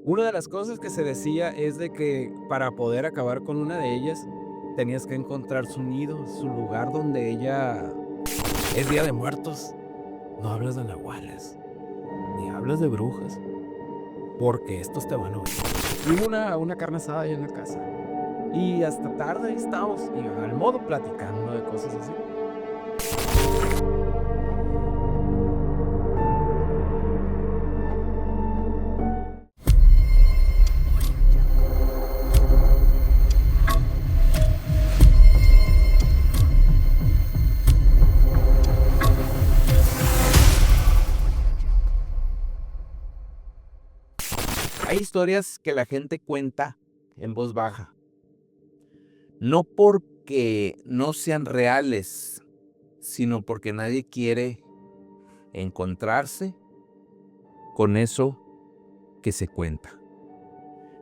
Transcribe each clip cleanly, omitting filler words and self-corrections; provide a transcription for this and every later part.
Una de las cosas que se decía es de que para poder acabar con una de ellas, tenías que encontrar su nido, su lugar donde ella es Día de Muertos. No hablas de nahuales, ni hablas de brujas, porque estos te van a oír. Hubo una carne asada ahí en la casa. Y hasta tarde ahí estábamos, y al modo platicando de cosas así. Hay historias que la gente cuenta en voz baja, no porque no sean reales, sino porque nadie quiere encontrarse con eso que se cuenta.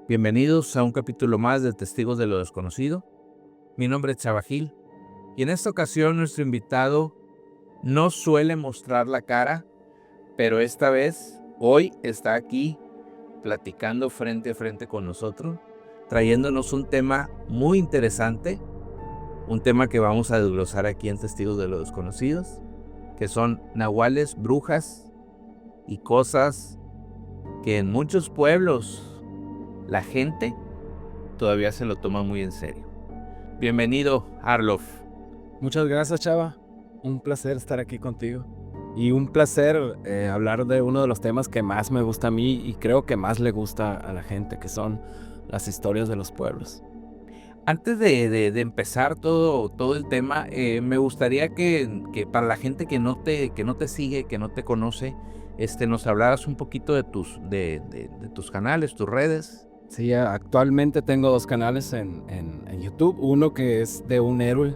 Bienvenidos a un capítulo más de Testigos de lo Desconocido. Mi nombre es Chava Gil y en esta ocasión nuestro invitado no suele mostrar la cara, pero esta vez, hoy está aquí platicando frente a frente con nosotros, trayéndonos un tema muy interesante, un tema que vamos a desglosar aquí en Testigos de lo Desconocidos, que son nahuales, brujas y cosas que en muchos pueblos la gente todavía se lo toma muy en serio. Bienvenido, Arlof. Muchas gracias, Chava. Un placer estar aquí contigo. Y un placer hablar de uno de los temas que más me gusta a mí y creo que más le gusta a la gente, que son las historias de los pueblos. Antes de empezar todo el tema, me gustaría que para la gente que no te sigue, que no te conoce, nos hablaras un poquito de tus canales, tus redes. Sí, actualmente tengo dos canales en YouTube. Uno que es de un héroe,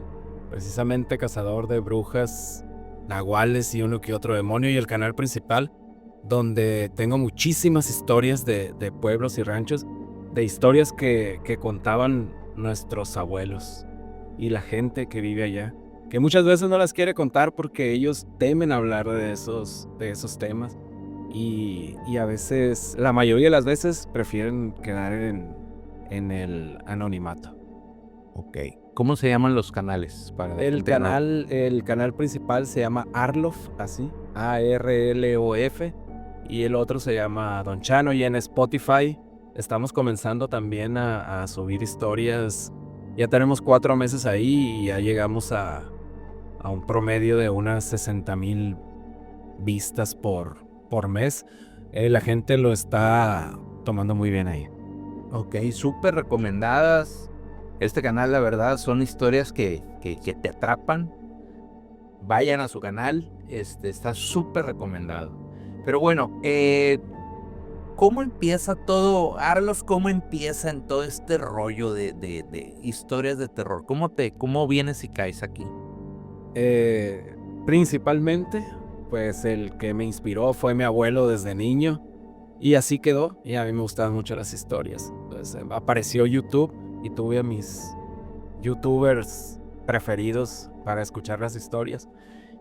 precisamente cazador de brujas, nahuales y uno que otro demonio. Y el canal principal, donde tengo muchísimas historias de pueblos y ranchos, de historias que contaban nuestros abuelos y la gente que vive allá, que muchas veces no las quiere contar porque ellos temen hablar de esos temas. Y a veces, la mayoría de las veces, prefieren quedar en el anonimato. Ok. ¿Cómo se llaman los canales? Para la El gente que no- canal principal se llama Arlof, así, Arlof, y el otro se llama Don Chano. Y en Spotify estamos comenzando también a subir historias. Ya tenemos 4 meses ahí y ya llegamos a un promedio de unas 60,000 vistas por mes. La gente lo está tomando muy bien ahí. Ok, súper recomendadas. Este canal, la verdad, son historias que te atrapan. Vayan a su canal, está súper recomendado. Pero bueno, ¿cómo empieza todo, Arlos? ¿Cómo empieza en todo este rollo de historias de terror? ¿Cómo vienes y caes aquí? Principalmente, pues el que me inspiró fue mi abuelo desde niño. Y así quedó. Y a mí me gustaban mucho las historias. Pues apareció YouTube y tuve a mis youtubers preferidos para escuchar las historias.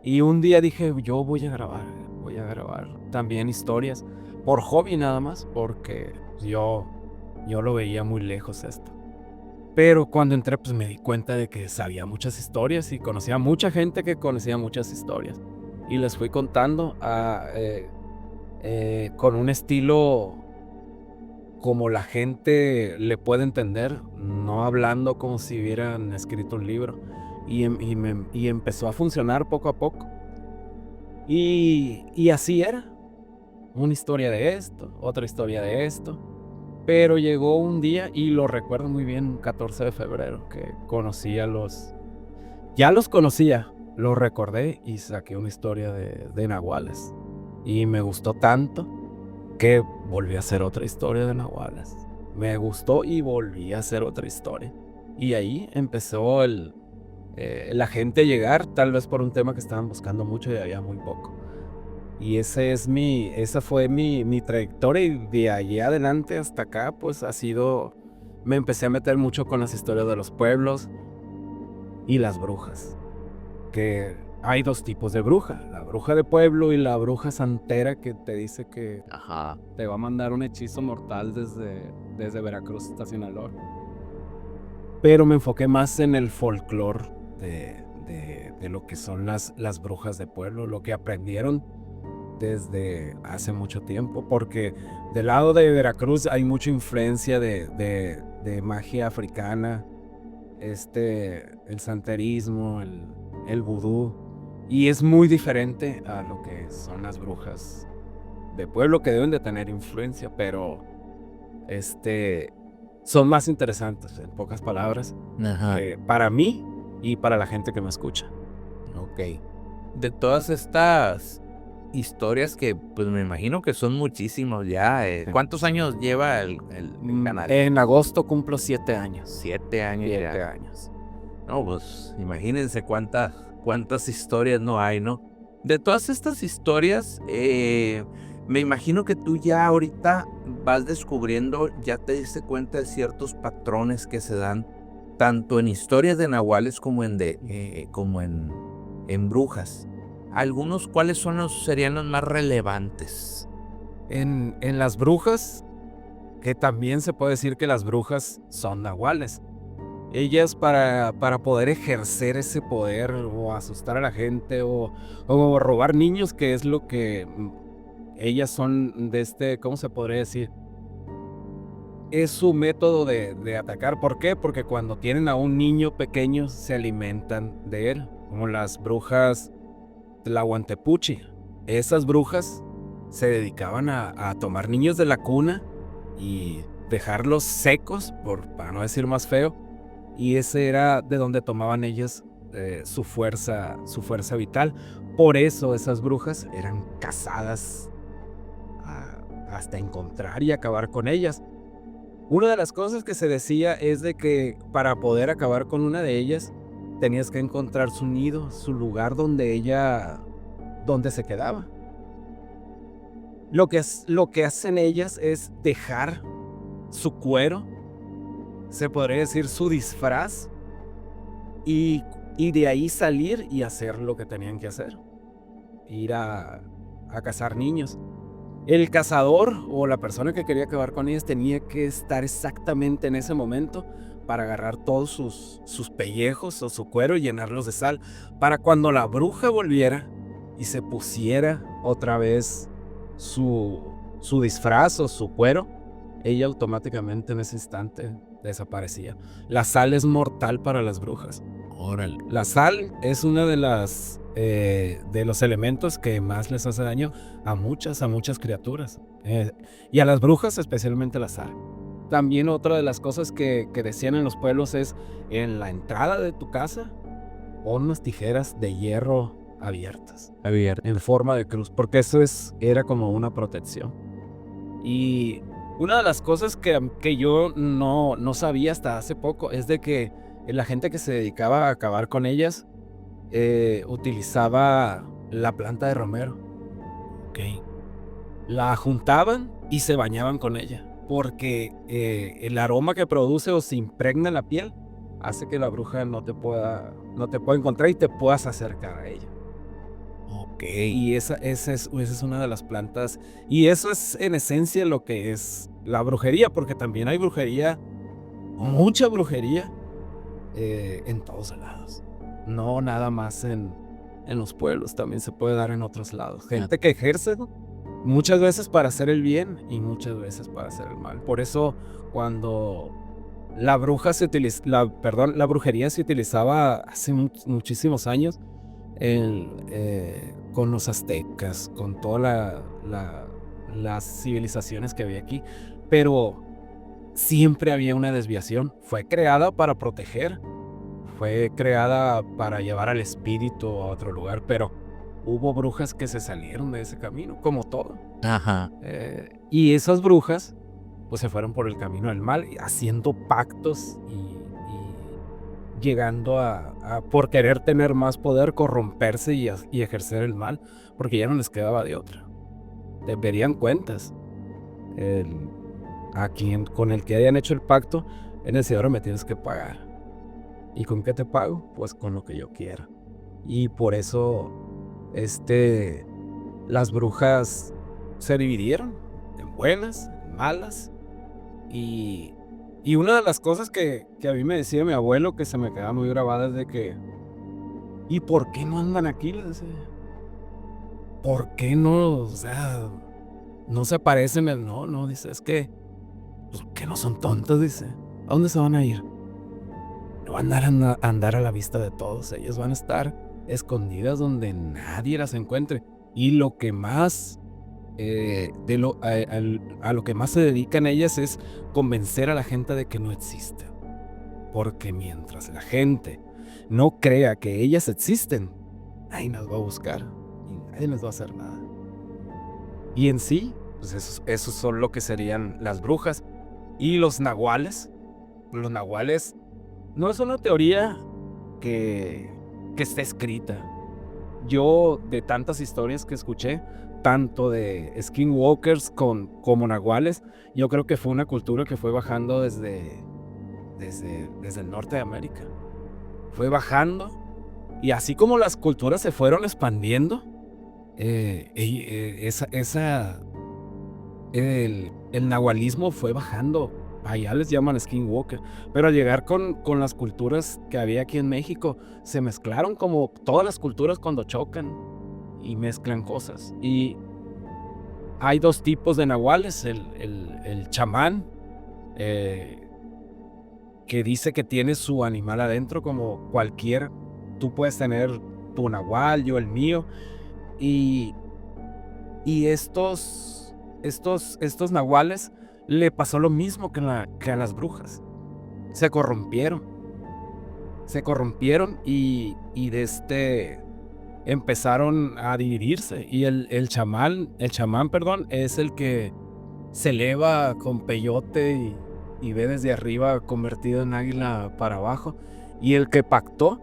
Y un día dije, yo voy a grabar también historias. Por hobby nada más, porque yo lo veía muy lejos esto. Pero cuando entré, pues me di cuenta de que sabía muchas historias y conocía a mucha gente que conocía muchas historias. Y les fui contando con un estilo como la gente le puede entender, no hablando como si hubieran escrito un libro. Y empezó a funcionar poco a poco. Y así era. Una historia de esto, otra historia de esto. Pero llegó un día, y lo recuerdo muy bien, un 14 de febrero, que conocí a los... Ya los conocía, los recordé y saqué una historia de nahuales. Y me gustó tanto que volví a hacer otra historia de nahuales. Me gustó y volví a hacer otra historia. Y ahí empezó la gente a llegar, tal vez por un tema que estaban buscando mucho y había muy poco. Y esa fue mi trayectoria, y de allí adelante hasta acá, pues ha sido, me empecé a meter mucho con las historias de los pueblos y las brujas, que hay dos tipos de bruja. La bruja de pueblo y la bruja santera que te dice que Ajá. te va a mandar un hechizo mortal desde Veracruz hasta Sinaloa. Pero me enfoqué más en el folclore de lo que son las brujas de pueblo, lo que aprendieron desde hace mucho tiempo, porque del lado de Veracruz hay mucha influencia de magia africana, el santerismo, el vudú, y es muy diferente a lo que son las brujas de pueblo, que deben de tener influencia, pero son más interesantes, en pocas palabras, Ajá. para mí y para la gente que me escucha. Ok. De todas estas historias que pues me imagino que son muchísimos ya. Sí. ¿Cuántos años lleva el canal? En agosto cumplo 7 años. 7 años 7 ya. años. No, pues imagínense cuántas historias no hay, ¿no? De todas estas historias, me imagino que tú ya ahorita vas descubriendo, ya te diste cuenta de ciertos patrones que se dan tanto en historias de nahuales como en brujas. Algunos, ¿cuáles serían los más relevantes? En las brujas, que también se puede decir que las brujas son nahuales. Ellas para poder ejercer ese poder o asustar a la gente o robar niños, que es lo que ellas son ¿cómo se podría decir? Es su método de atacar. ¿Por qué? Porque cuando tienen a un niño pequeño se alimentan de él, como las brujas Tlahuantepuchi. Esas brujas se dedicaban a tomar niños de la cuna y dejarlos secos, para no decir más feo, y ese era de donde tomaban ellas su fuerza vital. Por eso esas brujas eran cazadas hasta encontrar y acabar con ellas. Una de las cosas que se decía es de que para poder acabar con una de ellas tenías que encontrar su nido, su lugar donde se quedaba. Lo que hacen ellas es dejar su cuero, se podría decir su disfraz, y de ahí salir y hacer lo que tenían que hacer, ir a cazar niños. El cazador o la persona que quería acabar con ellas tenía que estar exactamente en ese momento para agarrar todos sus pellejos o su cuero y llenarlos de sal, para cuando la bruja volviera y se pusiera otra vez su disfraz o su cuero, ella automáticamente en ese instante desaparecía. La sal es mortal para las brujas. Órale. La sal es una de los elementos que más les hace daño a muchas criaturas. Y a las brujas especialmente la sal. También otra de las cosas que decían en los pueblos es, en la entrada de tu casa, pon unas tijeras de hierro abiertas. En forma de cruz, porque eso era como una protección. Y una de las cosas que yo no sabía hasta hace poco es de que la gente que se dedicaba a acabar con ellas utilizaba la planta de romero. Ok. La juntaban y se bañaban con ella, porque el aroma que produce o se impregna en la piel hace que la bruja no te pueda encontrar y te puedas acercar a ella. Ok. Y esa es una de las plantas, y eso es en esencia lo que es la brujería, porque también hay brujería, mucha brujería, en todos lados. No nada más en los pueblos, también se puede dar en otros lados. Gente que ejerce muchas veces para hacer el bien y muchas veces para hacer el mal. Por eso cuando la brujería se utilizaba hace muchísimos años con los aztecas, con todas las civilizaciones que había aquí, pero siempre había una desviación. Fue creada para proteger, fue creada para llevar al espíritu a otro lugar, pero hubo brujas que se salieron de ese camino, como todo. Ajá. Y esas brujas pues se fueron por el camino del mal, haciendo pactos y llegando por querer tener más poder, corromperse y ejercer el mal, porque ya no les quedaba de otra. Deberían cuentas. A quien con el que hayan hecho el pacto, él decía, ahora me tienes que pagar. ¿Y con qué te pago? Pues con lo que yo quiera. y por eso las brujas se dividieron en buenas, en malas. Y una de las cosas que a mí me decía mi abuelo, que se me quedaba muy grabada, es de que, ¿y por qué no andan aquí? Le decía, ¿por qué no? O sea, no se aparecen. No, dice, es que, pues, que no son tontos, dice. ¿A dónde se van a ir? No van a andar a la vista de todos. Ellos van a estar escondidas donde nadie las encuentre. Y lo que más, a lo que más se dedican ellas es convencer a la gente de que no existen. Porque mientras la gente no crea que ellas existen, nadie nos va a buscar y nadie nos va a hacer nada. Y en sí, pues esos son lo que serían las brujas. Y los nahuales. Los nahuales no es una teoría que esté escrita. Yo, de tantas historias que escuché, tanto de skinwalkers como nahuales, yo creo que fue una cultura que fue bajando desde el norte de América. Fue bajando, y así como las culturas se fueron expandiendo, el nahualismo fue bajando. Allá les llaman skinwalker, pero al llegar con las culturas que había aquí en México, se mezclaron como todas las culturas cuando chocan y mezclan cosas. Y hay dos tipos de nahuales: el chamán, que dice que tiene su animal adentro, como cualquier, tú puedes tener tu nahual, yo el mío, y estos nahuales le pasó lo mismo que a las brujas. Se corrompieron y empezaron a dividirse. Y el chamán, perdón, es el que se eleva con peyote y ve desde arriba convertido en águila para abajo. Y el que pactó,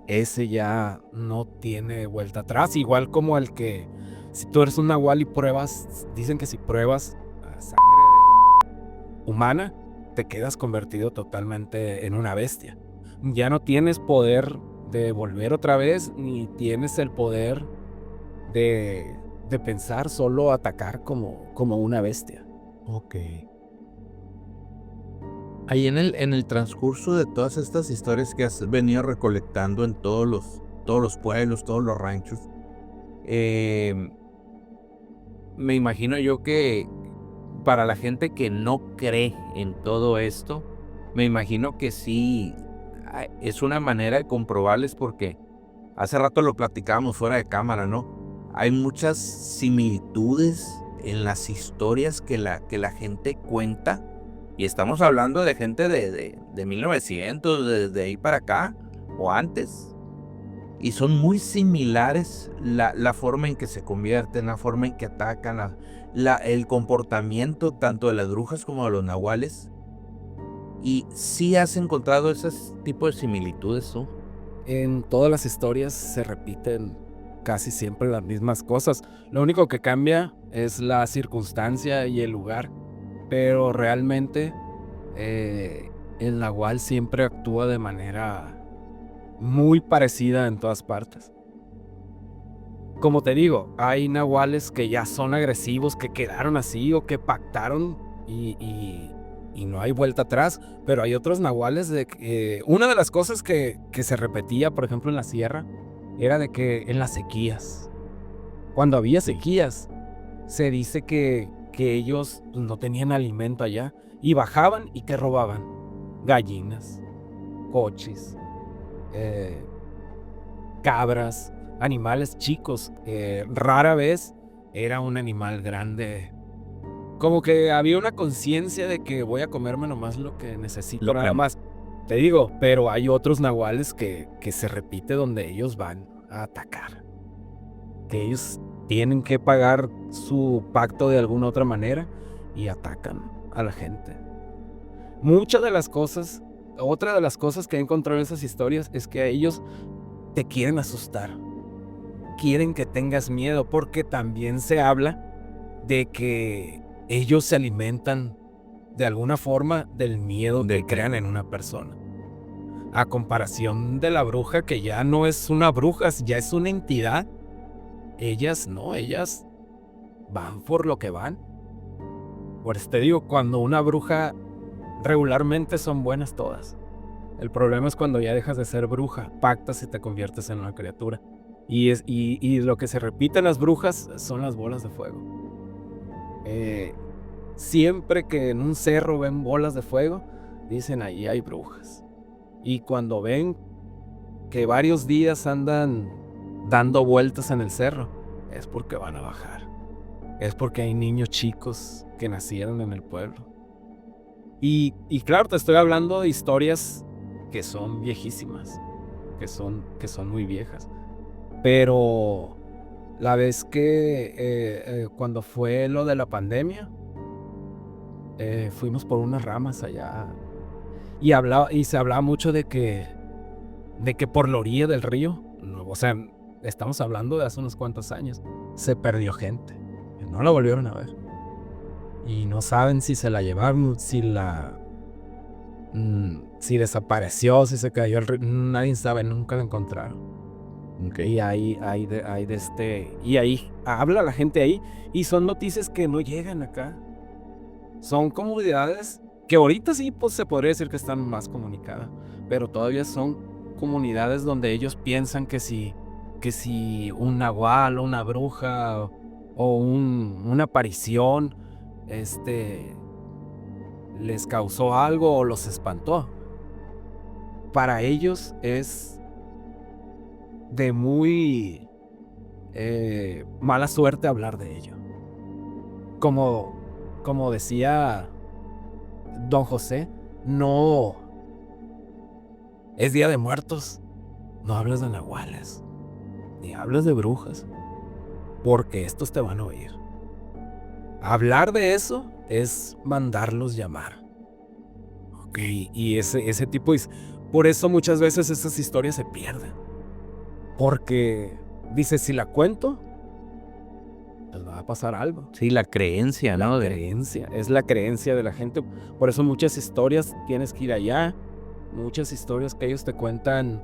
ese ya no tiene vuelta atrás. Igual como el que, si tú eres un nahual y pruebas, dicen que si pruebas sangre humana, te quedas convertido totalmente en una bestia. Ya no tienes poder de volver otra vez, ni tienes el poder de pensar, solo atacar como una bestia. Ok. Ahí en el transcurso de todas estas historias que has venido recolectando en todos los pueblos, todos los ranchos, me imagino yo que para la gente que no cree en todo esto, me imagino que sí es una manera de comprobarles, porque hace rato lo platicábamos fuera de cámara, ¿no? Hay muchas similitudes en las historias que la gente cuenta, y estamos hablando de gente de 1900, de ahí para acá, o antes, y son muy similares la forma en que se convierten, la forma en que atacan, el comportamiento tanto de las brujas como de los nahuales. Y sí has encontrado ese tipo de similitudes, ¿no? En todas las historias se repiten casi siempre las mismas cosas. Lo único que cambia es la circunstancia y el lugar. Pero realmente el nahual siempre actúa de manera muy parecida en todas partes. Como te digo, hay nahuales que ya son agresivos, que quedaron así o que pactaron y no hay vuelta atrás. Pero hay otros nahuales de que una de las cosas que se repetía, por ejemplo, en la sierra, era de que en las sequías, cuando había sequías, se dice que ellos no tenían alimento allá y bajaban y que robaban gallinas, coches, cabras, animales chicos. Rara vez era un animal grande. Como que había una conciencia de que voy a comerme nomás lo que necesito, nada más. Te digo, pero hay otros nahuales que se repite donde ellos van a atacar. Que ellos tienen que pagar su pacto de alguna otra manera y atacan a la gente. Muchas de las cosas, otra de las cosas que he encontrado en esas historias es que a ellos te quieren asustar. Quieren que tengas miedo, porque también se habla de que ellos se alimentan de alguna forma del miedo que crean en una persona. a comparación de la bruja, que ya no es una bruja, ya es una entidad. Ellas no, ellas van por lo que van. Por eso te digo, cuando una bruja, regularmente son buenas todas. El problema es cuando ya dejas de ser bruja, pactas y te conviertes en una criatura. Y lo que se repite en las brujas son las bolas de fuego. Siempre que en un cerro ven bolas de fuego, dicen ahí hay brujas. Y cuando ven que varios días andan dando vueltas en el cerro, es porque van a bajar. Es porque hay niños chicos que nacieron en el pueblo. Y claro, te estoy hablando de historias que son viejísimas, que son muy viejas. Pero la vez que cuando fue lo de la pandemia, fuimos por unas ramas allá y se hablaba mucho de que por la orilla del río, o sea, estamos hablando de hace unos cuantos años, se perdió gente. No la volvieron a ver. Y no saben si se la llevaron, si desapareció, si se cayó al río. Nadie sabe, nunca la encontraron. Okay. Y ahí habla la gente ahí, y son noticias que no llegan acá. Son comunidades que ahorita sí, pues se podría decir que están más comunicadas, pero todavía son comunidades donde ellos piensan que si un nahual o una bruja o una aparición les causó algo o los espantó. Para ellos es de muy mala suerte hablar de ello. Como decía Don José, no es Día de Muertos, no hablas de nahuales, ni hablas de brujas, porque estos te van a oír. Hablar de eso es mandarlos llamar. Ok, y ese tipo de... Por eso muchas veces esas historias se pierden. Porque dice, si la cuento, les va a pasar algo. Sí, la creencia, ¿no? Es la creencia de la gente. Por eso muchas historias tienes que ir allá. Muchas historias que ellos te cuentan,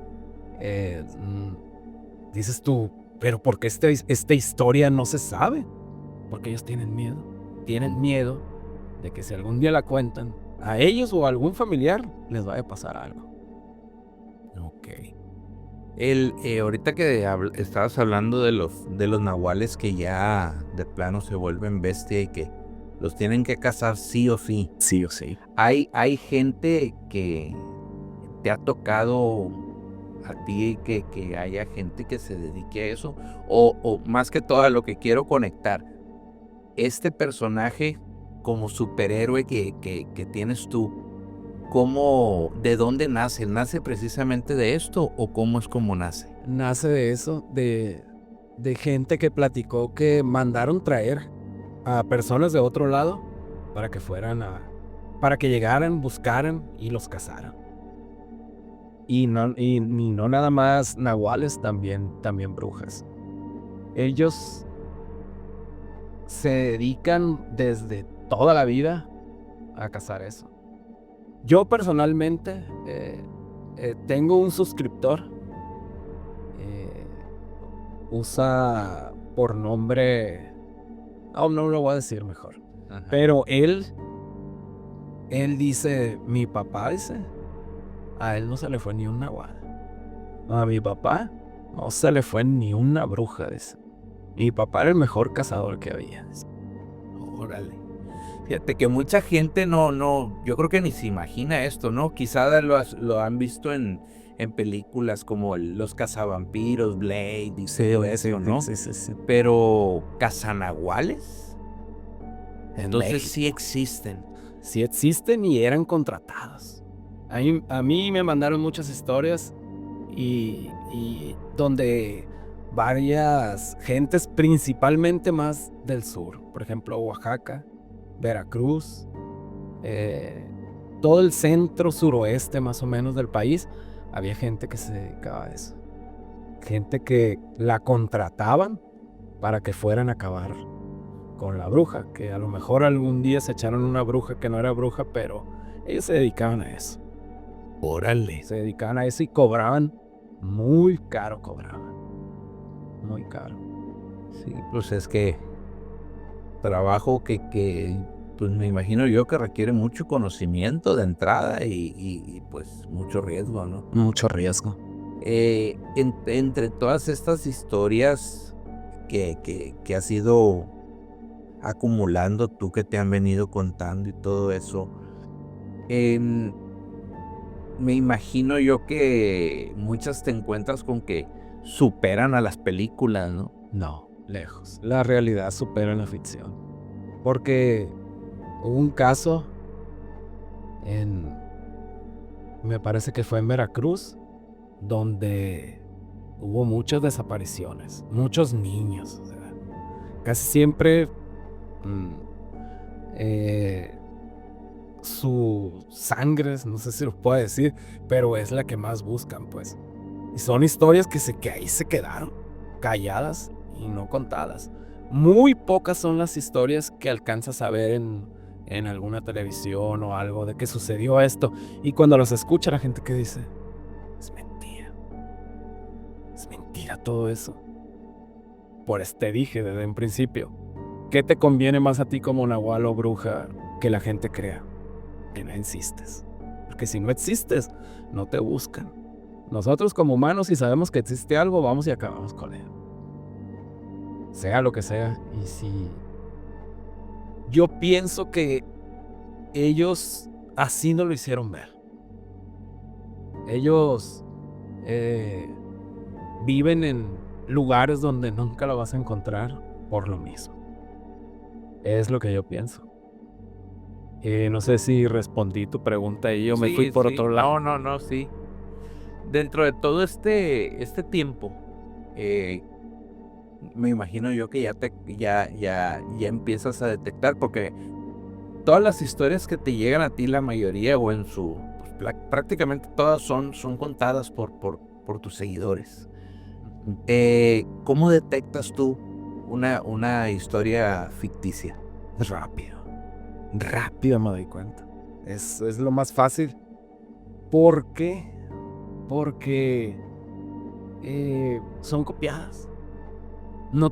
dices tú, pero ¿por qué esta historia no se sabe? Porque ellos tienen miedo. Tienen miedo de que si algún día la cuentan, a ellos o a algún familiar les vaya a pasar algo. Ok. Ahorita que estabas hablando de los nahuales que ya de plano se vuelven bestia y que los tienen que cazar sí o sí. Sí o sí. Hay gente que te ha tocado a ti que haya gente que se dedique a eso, o más que todo a lo que quiero conectar, este personaje como superhéroe que tienes tú, ¿de dónde nace? ¿Nace precisamente de esto o cómo es como nace? Nace de eso, de gente que platicó que mandaron traer a personas de otro lado para que para que llegaran, buscaran y los cazaran. Y no nada más nahuales, también brujas. Ellos se dedican desde toda la vida a cazar eso. Yo personalmente tengo un suscriptor, usa por nombre, no lo voy a decir mejor. Ajá. Pero él dice, mi papá dice, a él no se le fue ni un nahual. A mi papá no se le fue ni una bruja, dice. Mi papá era el mejor cazador que había, dice. Órale. Fíjate que mucha gente yo creo que ni se imagina esto, ¿no? Quizá lo han visto en películas como Los Cazavampiros, Blade y todo eso, ¿no? Sí. Pero, ¿cazanahuales? Entonces sí existen. Sí existen y eran contratados. A mí me mandaron muchas historias y donde varias gentes, principalmente más del sur, por ejemplo, Oaxaca, Veracruz, todo el centro suroeste más o menos del país, había gente que se dedicaba a eso. Gente que la contrataban para que fueran a acabar con la bruja, que a lo mejor algún día se echaron una bruja que no era bruja, pero ellos se dedicaban a eso. Órale. Se dedicaban a eso y cobraban muy caro, muy caro. Sí, pues es que trabajo que pues me imagino yo que requiere mucho conocimiento de entrada y pues mucho riesgo, ¿no? Mucho riesgo. Entre todas estas historias que has ido acumulando tú, que te han venido contando y todo eso, me imagino yo que muchas te encuentras con que superan a las películas, ¿no? No, lejos. La realidad supera la ficción. Porque hubo un caso me parece que fue en Veracruz, donde hubo muchas desapariciones, muchos niños. O sea, casi siempre su sangre, no sé si lo puedo decir, pero es la que más buscan, pues. Y son historias que ahí se quedaron, calladas y no contadas. Muy pocas son las historias que alcanzas a ver en alguna televisión o algo de que sucedió esto. Y cuando los escucha la gente que dice, es mentira todo eso. Por eso te dije desde un principio, ¿qué te conviene más a ti como nahual o bruja que la gente crea? Que no existes. Porque si no existes, no te buscan. Nosotros como humanos, si sabemos que existe algo, vamos y acabamos con él. Sea lo que sea. Y si yo pienso que ellos así no lo hicieron ver. Ellos viven en lugares donde nunca lo vas a encontrar por lo mismo. Es lo que yo pienso. No sé si respondí tu pregunta y yo me fui por otro lado. No, sí. Dentro de todo este tiempo, me imagino yo que ya empiezas a detectar, porque todas las historias que te llegan a ti, la mayoría o pues, prácticamente todas son contadas por tus seguidores. ¿Cómo detectas tú una historia ficticia? Rápido me doy cuenta. Es lo más fácil. ¿Por qué? Porque son copiadas. No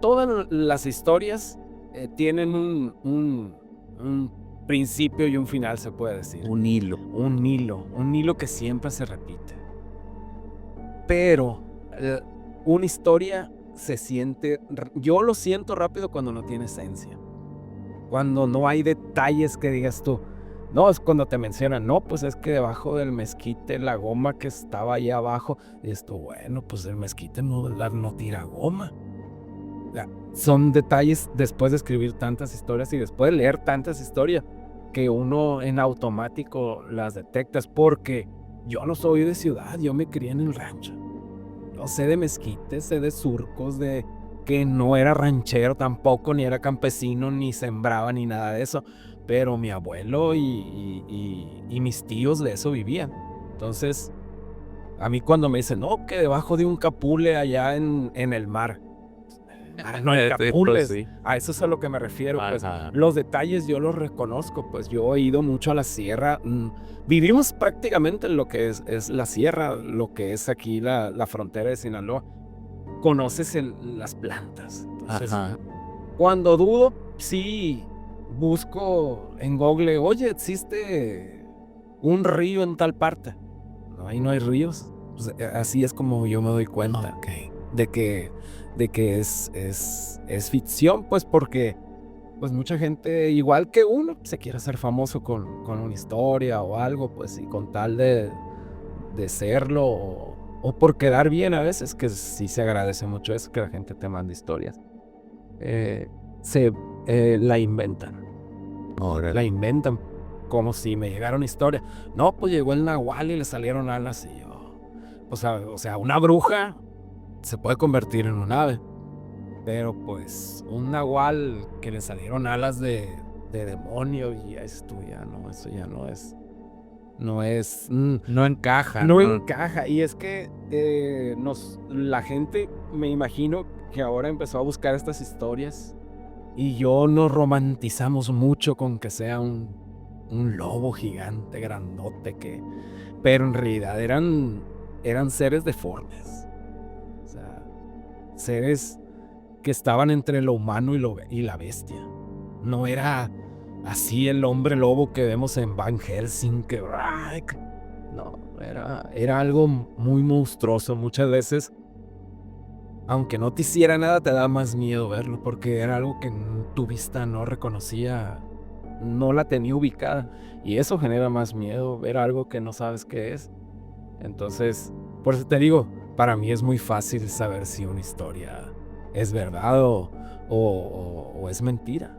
todas las historias tienen un principio y un final, se puede decir. Un hilo. Un hilo que siempre se repite. Pero una historia se siente, yo lo siento rápido cuando no tiene esencia. Cuando no hay detalles que digas tú. No, es cuando te mencionan, no, pues es que debajo del mezquite la goma que estaba ahí abajo, y esto, bueno, pues el mezquite no tira goma. Son detalles después de escribir tantas historias y después de leer tantas historias que uno en automático las detectas, porque yo no soy de ciudad, yo me crié en el rancho. Yo sé de mezquites, sé de surcos, de que no era ranchero tampoco, ni era campesino, ni sembraba, ni nada de eso. Pero mi abuelo y mis tíos de eso vivían. Entonces, a mí cuando me dicen, no, que debajo de un capule allá en el mar. No hay capules. Sí. A eso es a lo que me refiero. Pues, los detalles yo los reconozco. Pues yo he ido mucho a la sierra. Vivimos prácticamente en lo que es la sierra, lo que es aquí la frontera de Sinaloa. Conoces las plantas. Entonces, cuando dudo, sí busco en Google, oye, existe un río en tal parte. No, ahí no hay ríos. Pues, así es como yo me doy cuenta de que es ficción, pues porque pues mucha gente, igual que uno, se quiere hacer famoso con una historia o algo, pues y con tal de serlo o por quedar bien a veces, que sí se agradece mucho eso, que la gente te manda historias. La inventan. La inventan como si me llegaron historias. No, pues llegó el nahual y le salieron alas y yo. O sea, una bruja se puede convertir en un ave. Pero pues un nahual que le salieron alas de demonio y esto ya no, eso ya no es. No encaja. No encaja. Y es que la gente, me imagino que ahora empezó a buscar estas historias y nos romantizamos mucho con que sea un un lobo gigante, grandote, pero en realidad eran seres deformes. O sea, seres que estaban entre lo humano y la bestia. No era así el hombre lobo que vemos en Van Helsing, que no, era algo muy monstruoso. Muchas veces, aunque no te hiciera nada, te da más miedo verlo, porque era algo que tu vista no reconocía, no la tenía ubicada, y eso genera más miedo, ver algo que no sabes qué es. Entonces, por eso te digo, para mí es muy fácil saber si una historia es verdad o es mentira.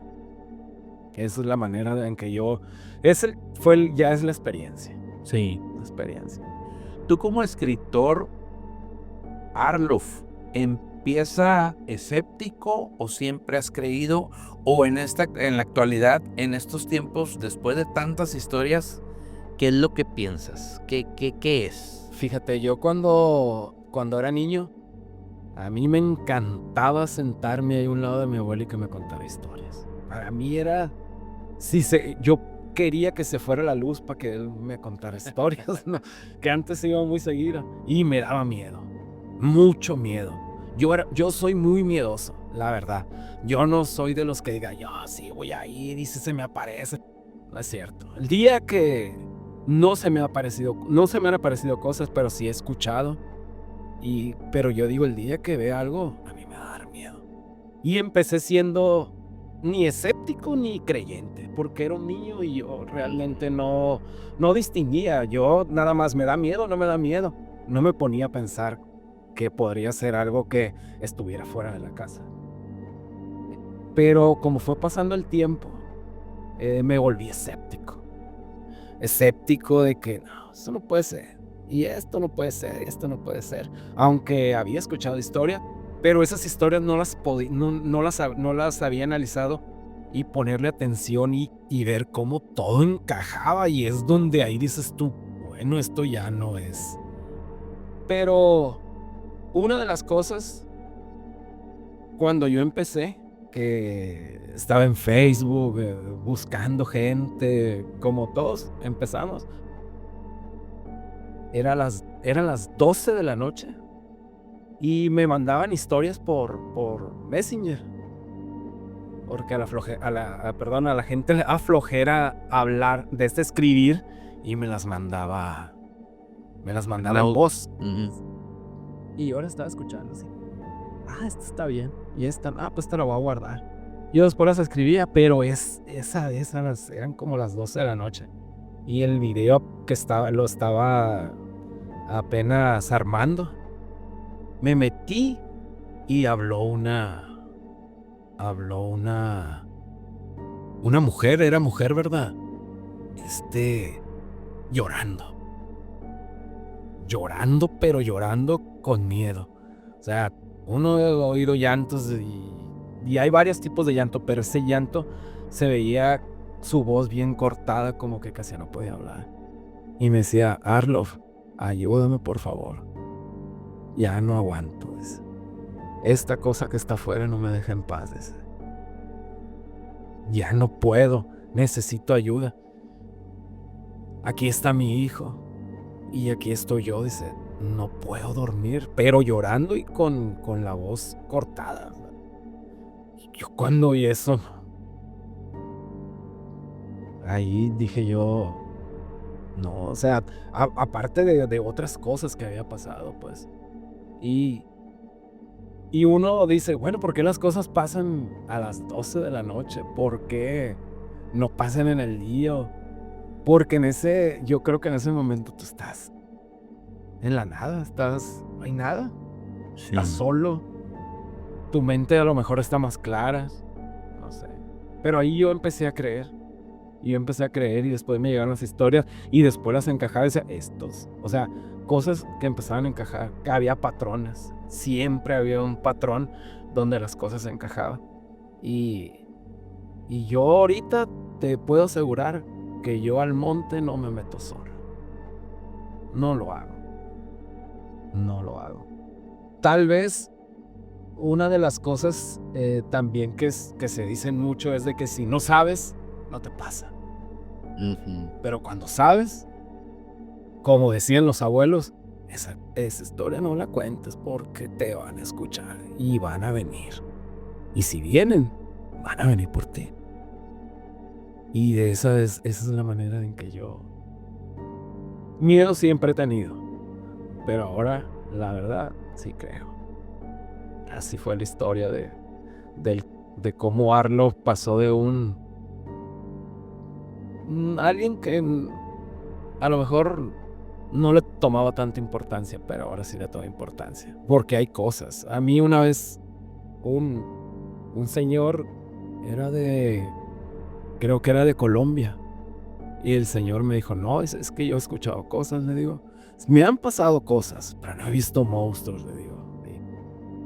Esa es la manera en que yo... ya es la experiencia. Sí. La experiencia. Tú como escritor, Arluf, ¿empieza escéptico o siempre has creído? O en la actualidad, en estos tiempos, después de tantas historias, ¿qué es lo que piensas? ¿Qué es? Fíjate, yo cuando era niño, a mí me encantaba sentarme ahí a un lado de mi abuela y que me contara historias. Para mí era... yo quería que se fuera la luz para que él me contara historias, ¿no? Que antes iba muy seguido y me daba miedo, mucho miedo. Yo soy muy miedoso, la verdad. Yo no soy de los que diga, yo sí voy a ir y si se me aparece. No es cierto. El día que no se me han aparecido cosas, pero sí he escuchado. Pero yo digo, el día que vea algo, a mí me va a dar miedo. Y empecé siendo ni escéptico ni creyente, porque era un niño y yo realmente no distinguía. Yo nada más, ¿me da miedo o no me da miedo? No me ponía a pensar que podría ser algo que estuviera fuera de la casa. Pero como fue pasando el tiempo, me volví escéptico. Escéptico de que no, eso no puede ser. Y esto no puede ser, esto no puede ser. Aunque había escuchado historias, pero esas historias no las había analizado y ponerle atención y ver cómo todo encajaba. Y es donde ahí dices tú, bueno, esto ya no es. Pero una de las cosas, cuando yo empecé, que estaba en Facebook buscando gente, como todos empezamos, eran las 12 de la noche y me mandaban historias por Messenger, porque a la gente le da flojera hablar de escribir, y me las mandaba en voz. Y yo ahora estaba escuchando así, esta está bien, y esta, pues esta la voy a guardar. Yo después las escribía, pero esas eran como las 12 de la noche. Y el video que lo estaba apenas armando, me metí y habló una mujer, era mujer, ¿verdad? Llorando, pero llorando con miedo. O sea, uno ha oído llantos y hay varios tipos de llanto, pero ese llanto se veía su voz bien cortada, como que casi no podía hablar. Y me decía, Arluf, ayúdame por favor. Ya no aguanto. Esta cosa que está afuera no me deja en paz. Ya no puedo, necesito ayuda. Aquí está mi hijo y aquí estoy yo, dice, no puedo dormir, pero llorando y con la voz cortada. Yo cuando oí eso, ahí dije yo, no, o sea, aparte de otras cosas que había pasado, pues. Y uno dice, bueno, ¿por qué las cosas pasan a las 12 de la noche? ¿Por qué no pasan en el día? Porque yo creo que en ese momento tú estás en la nada, no hay nada. Sí. Estás solo. Tu mente a lo mejor está más clara, no sé. Pero ahí yo empecé a creer. Y después me llegaron las historias y después las encajaba y decía, o sea, cosas que empezaban a encajar, que había patrones. Siempre había un patrón donde las cosas se encajaban. Y yo ahorita te puedo asegurar que yo al monte no me meto solo. No lo hago. Tal vez una de las cosas también que se dicen mucho es de que si no sabes, no te pasa. Pero cuando sabes, como decían los abuelos, esa historia no la cuentes porque te van a escuchar y van a venir. Y si vienen, van a venir por ti. Y esa es la manera en que yo... Miedo siempre he tenido, pero ahora, la verdad, sí creo. Así fue la historia de cómo Arlo pasó de alguien que a lo mejor no le tomaba tanta importancia, pero ahora sí le toma importancia. Porque hay cosas. A mí una vez un señor creo que era de Colombia. Y el señor me dijo, no, es que yo he escuchado cosas, le digo. Me han pasado cosas, pero no he visto monstruos, le digo.